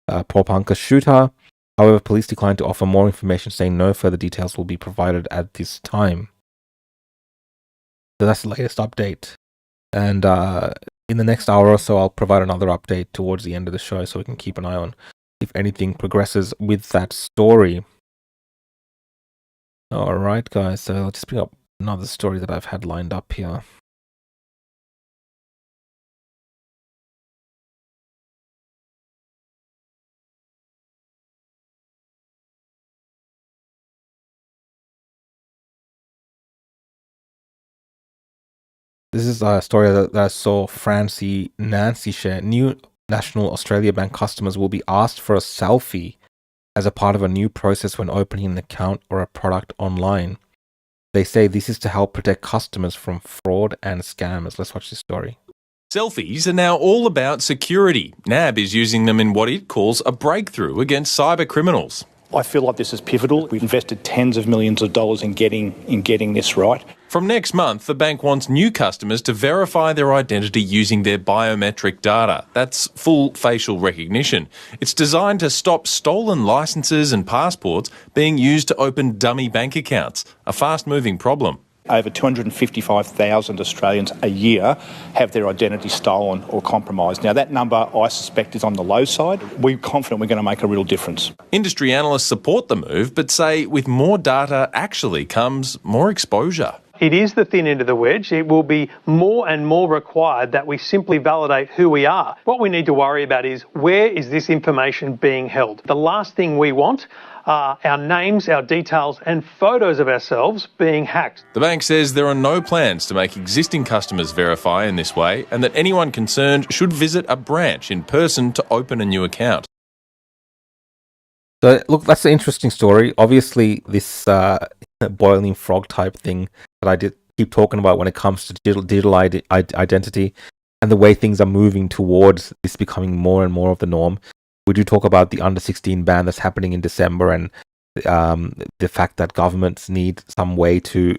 Paul Punker shooter. However, police declined to offer more information, saying no further details will be provided at this time. So that's the latest update. And in the next hour or so, I'll provide another update towards the end of the show so we can keep an eye on if anything progresses with that story. All right, guys. So I'll just bring up another story that I've had lined up here. This is a story that I saw Nancy share. New National Australia Bank customers will be asked for a selfie as a part of a new process when opening an account or a product online. They say this is to help protect customers from fraud and scammers. Let's watch this story. Selfies are now all about security. NAB is using them in what it calls a breakthrough against cyber criminals. I feel like this is pivotal. We've invested tens of millions of dollars in getting this right. From next month, the bank wants new customers to verify their identity using their biometric data. That's full facial recognition. It's designed to stop stolen licenses and passports being used to open dummy bank accounts, a fast-moving problem. Over 255,000 Australians a year have their identity stolen or compromised. Now, that number, I suspect, is on the low side. We're confident we're going to make a real difference. Industry analysts support the move, but say with more data actually comes more exposure. It is the thin end of the wedge. It will be more and more required that we simply validate who we are. What we need to worry about is, where is this information being held? The last thing we want are our names, our details and photos of ourselves being hacked. The bank says there are no plans to make existing customers verify in this way, and that anyone concerned should visit a branch in person to open a new account. So, look, that's an interesting story. Obviously, this boiling frog type thing that I did keep talking about when it comes to digital identity and the way things are moving towards this becoming more and more of the norm. We do talk about the under 16 ban that's happening in December, and the fact that governments need some way to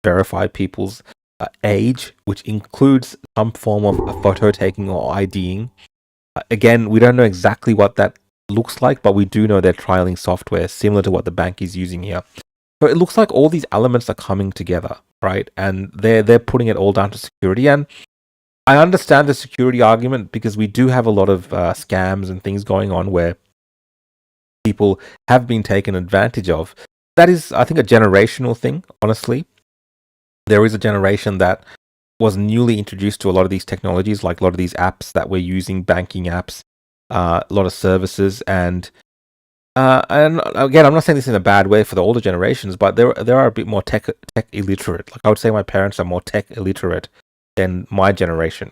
verify people's age, which includes some form of photo taking or IDing. Again, we don't know exactly what that looks like, but we do know they're trialing software similar to what the bank is using here. So it looks like all these elements are coming together, right? And they're putting it all down to security. And I understand the security argument because we do have a lot of scams and things going on where people have been taken advantage of. That is, I think, a generational thing, honestly. There is a generation that was newly introduced to a lot of these technologies, like a lot of these apps that we're using, banking apps, a lot of services, and again, I'm not saying this in a bad way for the older generations, but there are a bit more tech illiterate. Like I would say, my parents are more tech illiterate than my generation,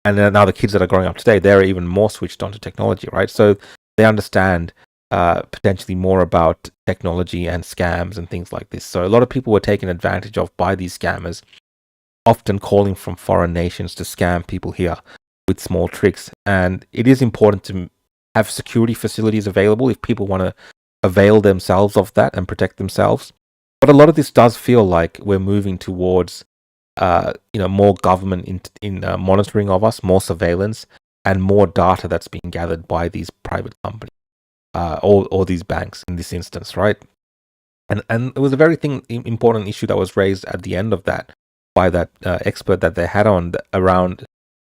and then now the kids that are growing up today, they're even more switched onto technology, right? So they understand potentially more about technology and scams and things like this. So a lot of people were taken advantage of by these scammers, often calling from foreign nations to scam people here with small tricks. And it is important to have security facilities available if people want to avail themselves of that and protect themselves. But a lot of this does feel like we're moving towards more government in monitoring of us, more surveillance, and more data that's being gathered by these private companies or these banks in this instance, right? And it was a very important issue that was raised at the end of that by that expert that they had on around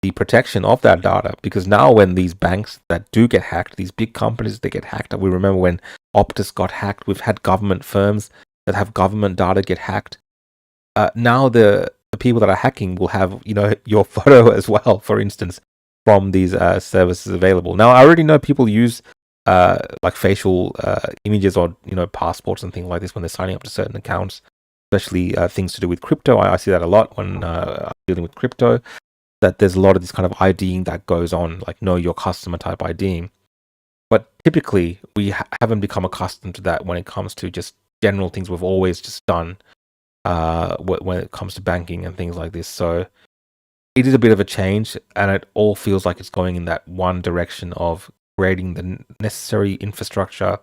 the protection of that data. Because now when these banks that do get hacked, these big companies that get hacked, we remember when Optus got hacked, we've had government firms that have government data get hacked. Now the people that are hacking will have, your photo as well, for instance, from these services available. Now, I already know people use like facial images or, passports and things like this when they're signing up to certain accounts, especially things to do with crypto. I see that a lot when I'm dealing with crypto, that there's a lot of this kind of IDing that goes on, like know your customer type IDing. But typically, we haven't become accustomed to that when it comes to just general things we've always just done when it comes to banking and things like this. So it is a bit of a change, and it all feels like it's going in that one direction of creating the necessary infrastructure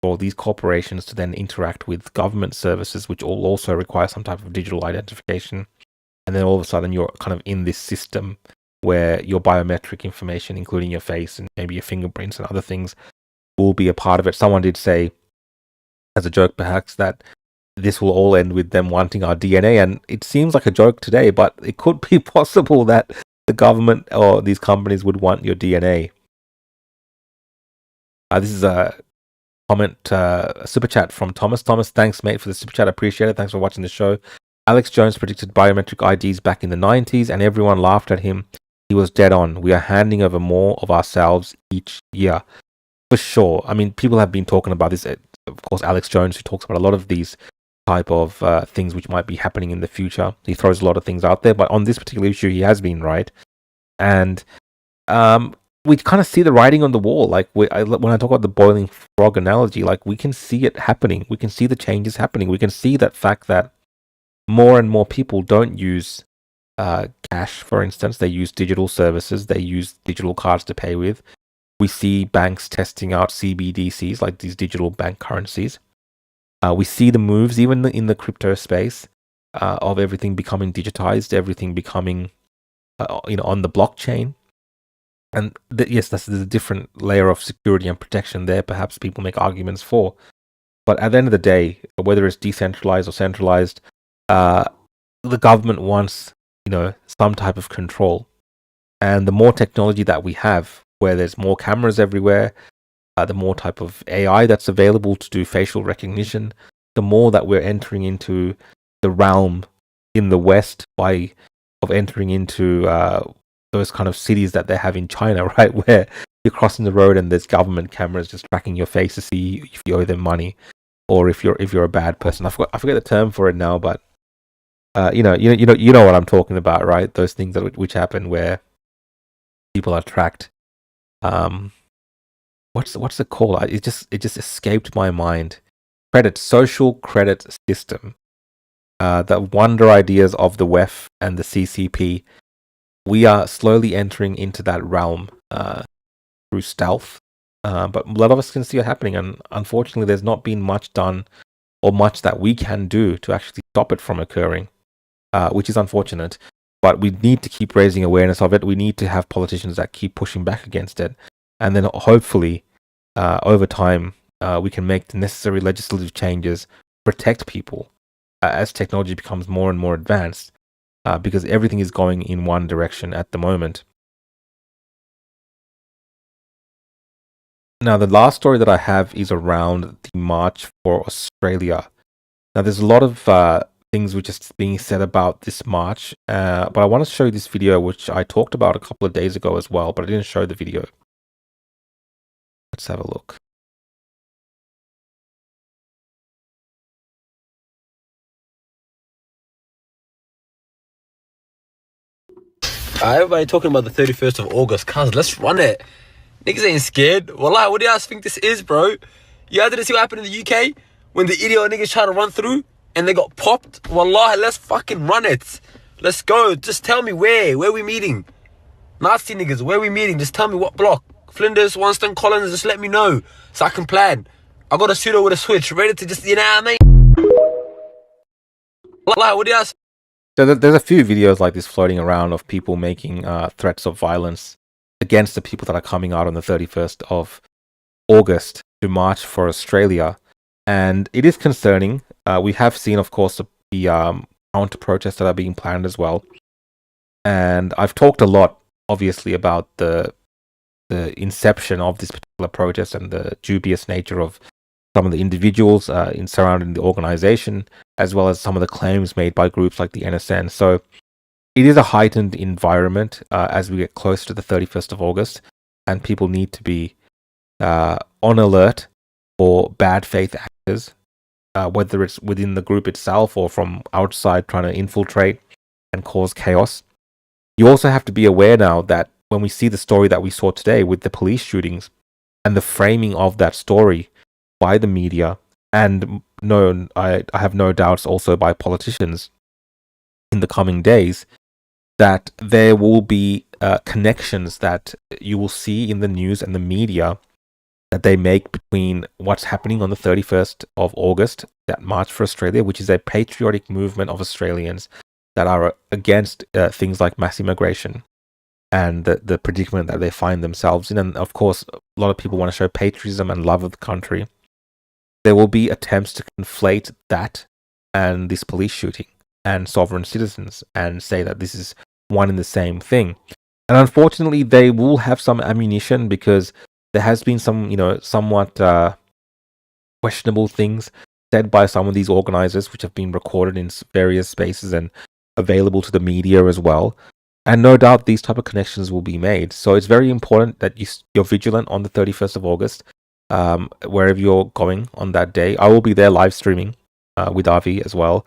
for these corporations to then interact with government services, which all also require some type of digital identification. And then all of a sudden you're kind of in this system where your biometric information, including your face and maybe your fingerprints and other things, will be a part of it. Someone did say, as a joke perhaps, that this will all end with them wanting our DNA. And it seems like a joke today, but it could be possible that the government or these companies would want your DNA. This is a comment, super chat from Thomas. Thomas, thanks, mate, for the super chat. I appreciate it. Thanks for watching the show. Alex Jones predicted biometric IDs back in the 90s, and everyone laughed at him. He was dead on. We are handing over more of ourselves each year. For sure. I mean, people have been talking about this. Of course, Alex Jones, who talks about a lot of these type of things which might be happening in the future. He throws a lot of things out there, but on this particular issue, he has been right. And we kind of see the writing on the wall. Like when I talk about the boiling frog analogy, like we can see it happening. We can see the changes happening. We can see that fact that more and more people don't use cash, for instance. They use digital services. They use digital cards to pay with. We see banks testing out CBDCs, like these digital bank currencies. We see the moves, even in the crypto space, of everything becoming digitized, everything becoming, on the blockchain. And yes, there's a different layer of security and protection there. Perhaps people make arguments for, but at the end of the day, whether it's decentralized or centralized, the government wants, some type of control. And the more technology that we have, where there's more cameras everywhere, the more type of AI that's available to do facial recognition, the more that we're entering into the realm in the West of entering into those kind of cities that they have in China, right? Where you're crossing the road and there's government cameras just tracking your face to see if you owe them money or if you're a bad person. I forget the term for it now, but you know what I'm talking about, right? Those things which happen where people are tracked. What's it called? It just escaped my mind. Social credit system. The wonder ideas of the WEF and the CCP. We are slowly entering into that realm through stealth. But a lot of us can see it happening, and unfortunately, there's not been much done or much that we can do to actually stop it from occurring, which is unfortunate. But we need to keep raising awareness of it. We need to have politicians that keep pushing back against it. And then hopefully, over time, we can make the necessary legislative changes, protect people as technology becomes more and more advanced. because everything is going in one direction at the moment. Now, the last story that I have is around the March for Australia. Now, there's a lot of things which is being said about this march, but I want to show you this video, which I talked about a couple of days ago as well, but I didn't show the video. Let's have a look. Everybody talking about the 31st of August. Cuz, let's run it. Niggas ain't scared. Wallah, what do you guys think this is, bro? You guys didn't see what happened in the UK? When the idiot niggas tried to run through and they got popped? Wallah, let's fucking run it. Let's go. Just tell me where we meeting. Nasty niggas, where we meeting? Just tell me what block. Flinders, Wanston, Collins, just let me know so I can plan. I got a pseudo with a switch, ready to just, you know what I mean? Wallah, what do you guys... So there's a few videos like this floating around of people making threats of violence against the people that are coming out on the 31st of August to march for Australia. And it is concerning. We have seen, of course, the counter-protests that are being planned as well. And I've talked a lot, obviously, about the inception of this particular protest and the dubious nature of some of the individuals in surrounding the organization, as well as some of the claims made by groups like the NSN. So it is a heightened environment as we get closer to the 31st of August, and people need to be on alert for bad faith actors, whether it's within the group itself or from outside trying to infiltrate and cause chaos. You also have to be aware now that when we see the story that we saw today with the police shootings and the framing of that story by the media, and I have no doubts also by politicians in the coming days, that there will be connections that you will see in the news and the media that they make between what's happening on the 31st of August, that March for Australia, which is a patriotic movement of Australians that are against things like mass immigration and the predicament that they find themselves in. And of course, a lot of people want to show patriotism and love of the country. There will be attempts to conflate that and this police shooting and sovereign citizens and say that this is one and the same thing. And unfortunately, they will have some ammunition because there has been some, somewhat questionable things said by some of these organizers, which have been recorded in various spaces and available to the media as well. And no doubt these type of connections will be made. So it's very important that you're vigilant on the 31st of August, wherever you're going on that day. I will be there live streaming with Avi as well,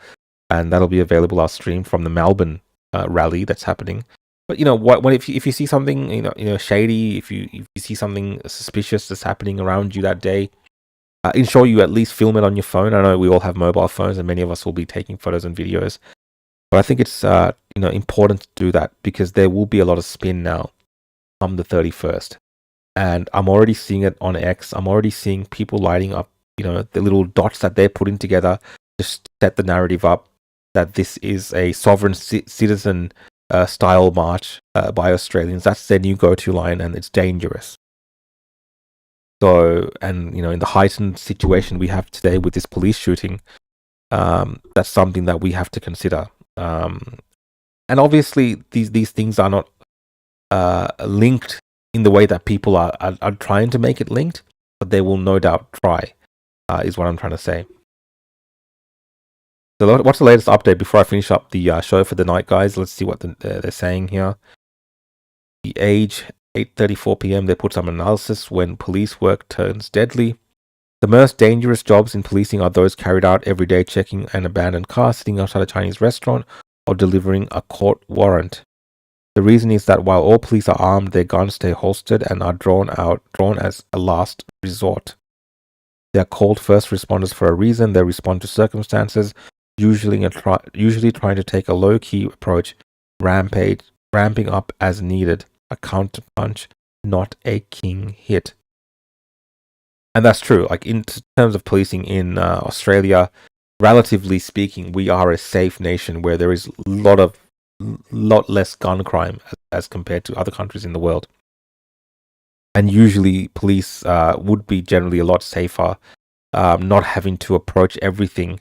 and that'll be available. I'll stream from the Melbourne rally that's happening. But if you see something shady, if you see something suspicious that's happening around you that day, ensure you at least film it on your phone. I know we all have mobile phones, and many of us will be taking photos and videos. But I think it's important to do that because there will be a lot of spin now on the 31st, and I'm already seeing it on X. I'm already seeing people lighting up, the little dots that they're putting together to set the narrative up that this is a sovereign citizen style march by Australians. That's their new go-to line, and it's dangerous. So, and in the heightened situation we have today with this police shooting, that's something that we have to consider. And obviously, these things are not linked in the way that people are trying to make it linked, but they will no doubt try, is what I'm trying to say. So what's the latest update before I finish up the show for the night, guys? Let's see what they're saying here. The Age, 8:34 p.m. They put some analysis when police work turns deadly. The most dangerous jobs in policing are those carried out every day, checking an abandoned car, sitting outside a Chinese restaurant, or delivering a court warrant. The reason is that while all police are armed, their guns stay holstered and are drawn as a last resort. They are called first responders for a reason. They respond to circumstances, usually trying to take a low-key approach, ramping up as needed, a counter-punch, not a king hit. And that's true. Like in terms of policing in Australia, relatively speaking, we are a safe nation where there is a lot less gun crime as compared to other countries in the world. And usually police would be generally a lot safer, not having to approach everything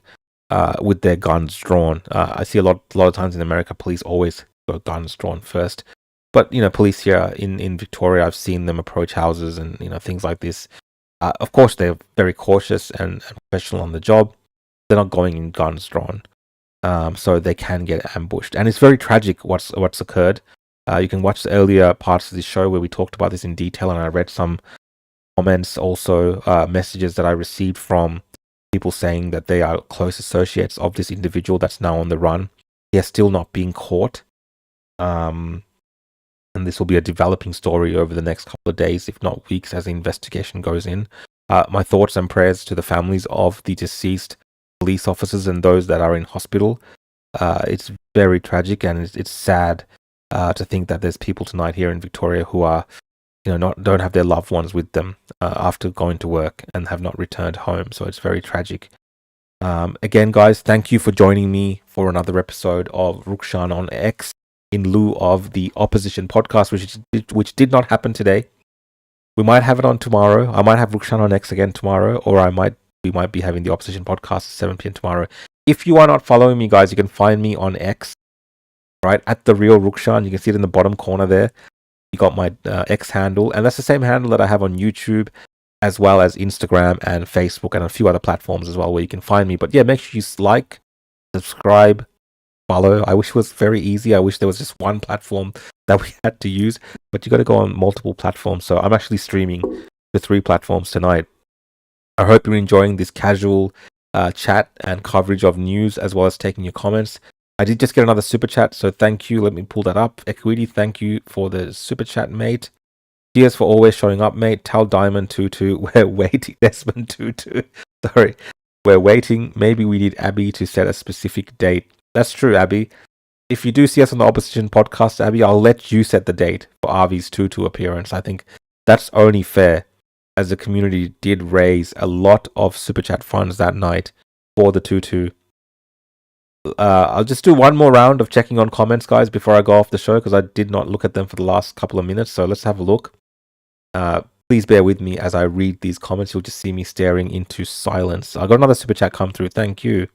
with their guns drawn. I see a lot of times in America, police always got guns drawn first. But police here in Victoria, I've seen them approach houses and things like this. Of course, they're very cautious and professional on the job. They're not going in guns drawn, so they can get ambushed. And it's very tragic what's occurred. You can watch the earlier parts of this show where we talked about this in detail, and I read some comments, also messages that I received from people saying that they are close associates of this individual that's now on the run. He is still not being caught. And this will be a developing story over the next couple of days, if not weeks, as the investigation goes in. My thoughts and prayers to the families of the deceased police officers and those that are in hospital. It's very tragic, and it's sad to think that there's people tonight here in Victoria who are, don't have their loved ones with them after going to work and have not returned home. So it's very tragic. Again, guys, thank you for joining me for another episode of Rukshan On X, in lieu of the opposition podcast, which did not happen today. We might have it on tomorrow. I might have Rukshan On X again tomorrow, or we might be having the opposition podcast at 7 p.m. tomorrow. If you are not following me, guys, you can find me on X, right, at the real Rukshan. You can see it in the bottom corner there. You got my X handle, and that's the same handle that I have on YouTube, as well as Instagram and Facebook and a few other platforms as well where you can find me. But yeah, make sure you like, subscribe, follow. I wish it was very easy. I wish there was just one platform that we had to use, but you got to go on multiple platforms. So I'm actually streaming the 3 platforms tonight. I hope you're enjoying this casual chat and coverage of news, as well as taking your comments. I did just get another super chat, so thank you. Let me pull that up. Equity, thank you for the super chat, mate. Cheers for always showing up, mate. Tell Diamond Tutu we're waiting. Desmond Tutu, sorry, we're waiting. Maybe we need Abby to set a specific date. That's true, Abby. If you do see us on the opposition podcast, Abby, I'll let you set the date for Avi's Tutu appearance. I think that's only fair, as the community did raise a lot of super chat funds that night for the Tutu. I'll just do one more round of checking on comments, guys, before I go off the show, because I did not look at them for the last couple of minutes. So let's have a look. Please bear with me as I read these comments. You'll just see me staring into silence. I got another super chat come through. Thank you,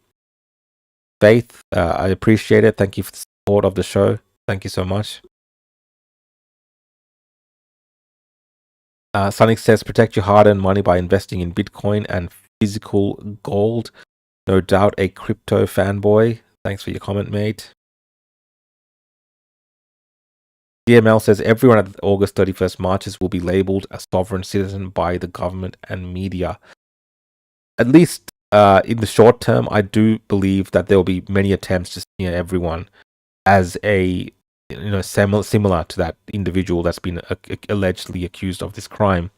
Faith. I appreciate it. Thank you for the support of the show. Thank you so much. Sonic says, protect your hard-earned money by investing in Bitcoin and physical gold. No doubt a crypto fanboy. Thanks for your comment, mate. DML says, everyone at August 31st marches will be labelled a sovereign citizen by the government and media. At least in the short term, I do believe that there will be many attempts to smear everyone as a, similar to that individual that's been allegedly accused of this crime.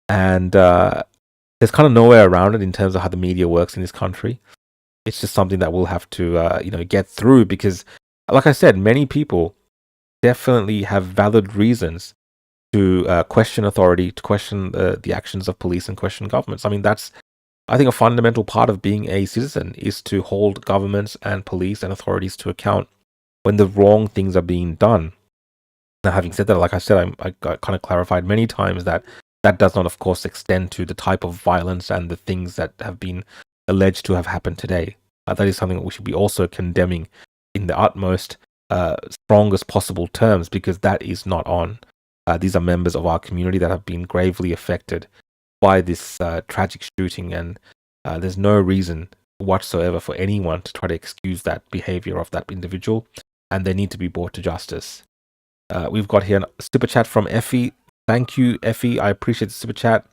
And there's kind of nowhere around it in terms of how the media works in this country. It's just something that we'll have to, get through, because, like I said, many people definitely have valid reasons to question authority, to question the actions of police and question governments. I mean, that's, I think, a fundamental part of being a citizen, is to hold governments and police and authorities to account when the wrong things are being done. Now, having said that, like I said, I kind of clarified many times that does not, of course, extend to the type of violence and the things that have been alleged to have happened today. That is something that we should be also condemning in the utmost, strongest possible terms, because that is not on. These are members of our community that have been gravely affected by this tragic shooting, and there's no reason whatsoever for anyone to try to excuse that behavior of that individual, and they need to be brought to justice. We've got here a super chat from Effie. Thank you, Effie. I appreciate the super chat.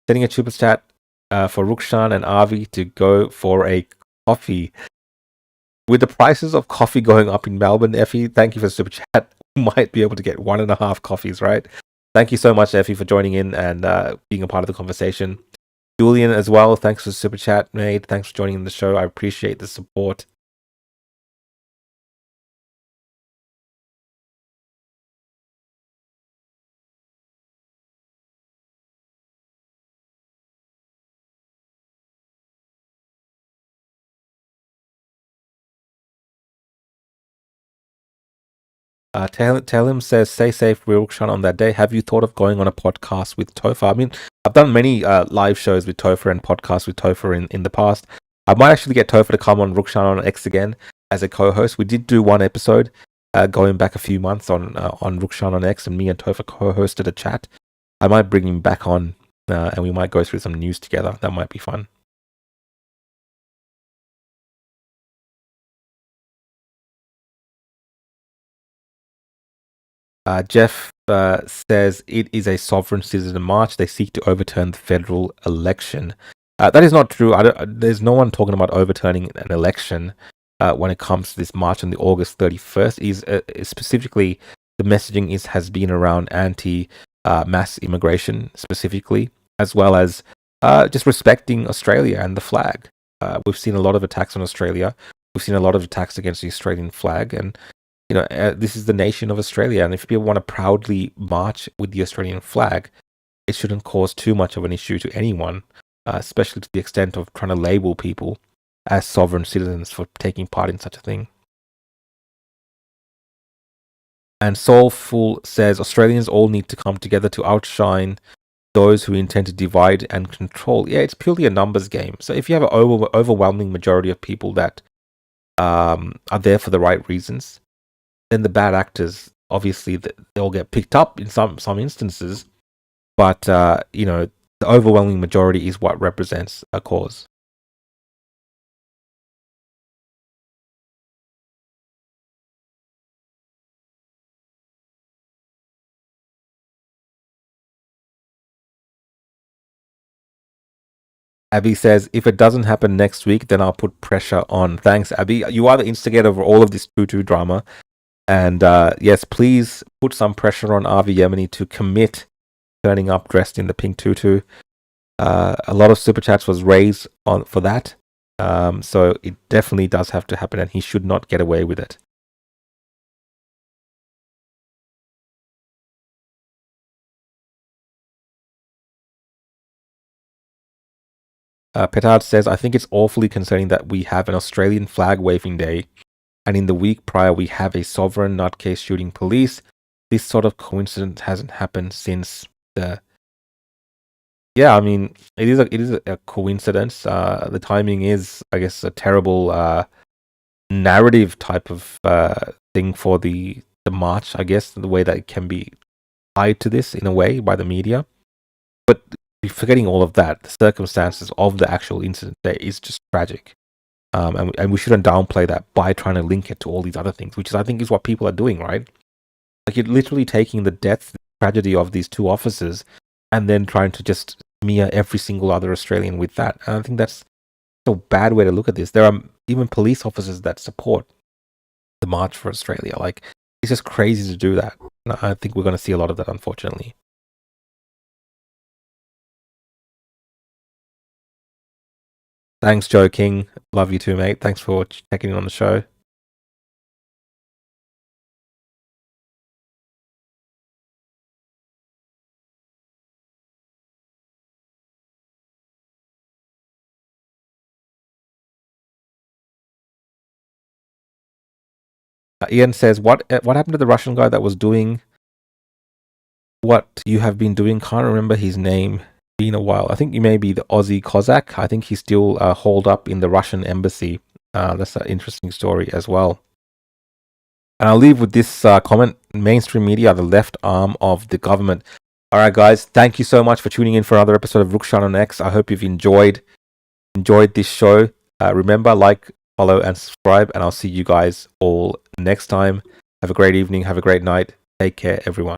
Sending a super chat for Rukshan and Avi to go for a coffee. With the prices of coffee going up in Melbourne, Effie, thank you for the super chat. We might be able to get 1.5 coffees, right? Thank you so much, Effie, for joining in and being a part of the conversation. Julian as well, thanks for the super chat, mate. Thanks for joining the show. I appreciate the support. Tell him says, stay safe, Rukshan, on that day. Have you thought of going on a podcast with Topher? I mean, I've done many live shows with Topher and podcasts with Topher in the past. I might actually get Topher to come on Rukshan on X again as a co-host. We did do one episode going back a few months on Rukshan on X, and me and Topher co-hosted a chat. I might bring him back on, and we might go through some news together. That might be fun. Jeff says it is a sovereign citizen march. They seek to overturn the federal election. That is not true. There's no one talking about overturning an election when it comes to this march on the August 31st. Is specifically the messaging has been around anti-mass immigration specifically, as well as just respecting Australia and the flag. We've seen a lot of attacks on Australia. We've seen a lot of attacks against the Australian flag, and this is the nation of Australia, and if people want to proudly march with the Australian flag, it shouldn't cause too much of an issue to anyone, especially to the extent of trying to label people as sovereign citizens for taking part in such a thing. And Soulful says Australians all need to come together to outshine those who intend to divide and control. Yeah, it's purely a numbers game. So if you have an overwhelming majority of people that are there for the right reasons, then the bad actors, obviously, they'll get picked up in some instances, but the overwhelming majority is what represents a cause. Abby says, if it doesn't happen next week, then I'll put pressure on. Thanks, Abby. You are the instigator of all of this tutu drama. And yes, please put some pressure on Avi Yemeni to commit turning up dressed in the pink tutu. A lot of super chats was raised for that. So it definitely does have to happen, and he should not get away with it. Petard says, I think it's awfully concerning that we have an Australian flag waving day, and in the week prior we have a sovereign nutcase shooting police. This sort of coincidence hasn't happened since the... Yeah, I mean, it is a coincidence. The timing is, I guess, a terrible narrative type of thing for the march, I guess, the way that it can be tied to this in a way by the media. But forgetting all of that, the circumstances of the actual incident there is just tragic. And we shouldn't downplay that by trying to link it to all these other things, which is, I think, is what people are doing, right? Like, you're literally taking the death, the tragedy of these two officers, and then trying to just smear every single other Australian with that. And I think that's a bad way to look at this. There are even police officers that support the March for Australia. Like, it's just crazy to do that. And I think we're going to see a lot of that, unfortunately. Thanks, Joe King. Love you too, mate. Thanks for checking in on the show. Ian says, what happened to the Russian guy that was doing what you have been doing? Can't remember his name. Been a while. I think you may be the Aussie Cossack. I think he's still holed up in the Russian embassy. That's an interesting story as well. And I'll leave with this comment. Mainstream media are the left arm of the government. All right, guys. Thank you so much for tuning in for another episode of Rukshan On X. I hope you've enjoyed this show. Remember, like, follow, and subscribe. And I'll see you guys all next time. Have a great evening. Have a great night. Take care, everyone.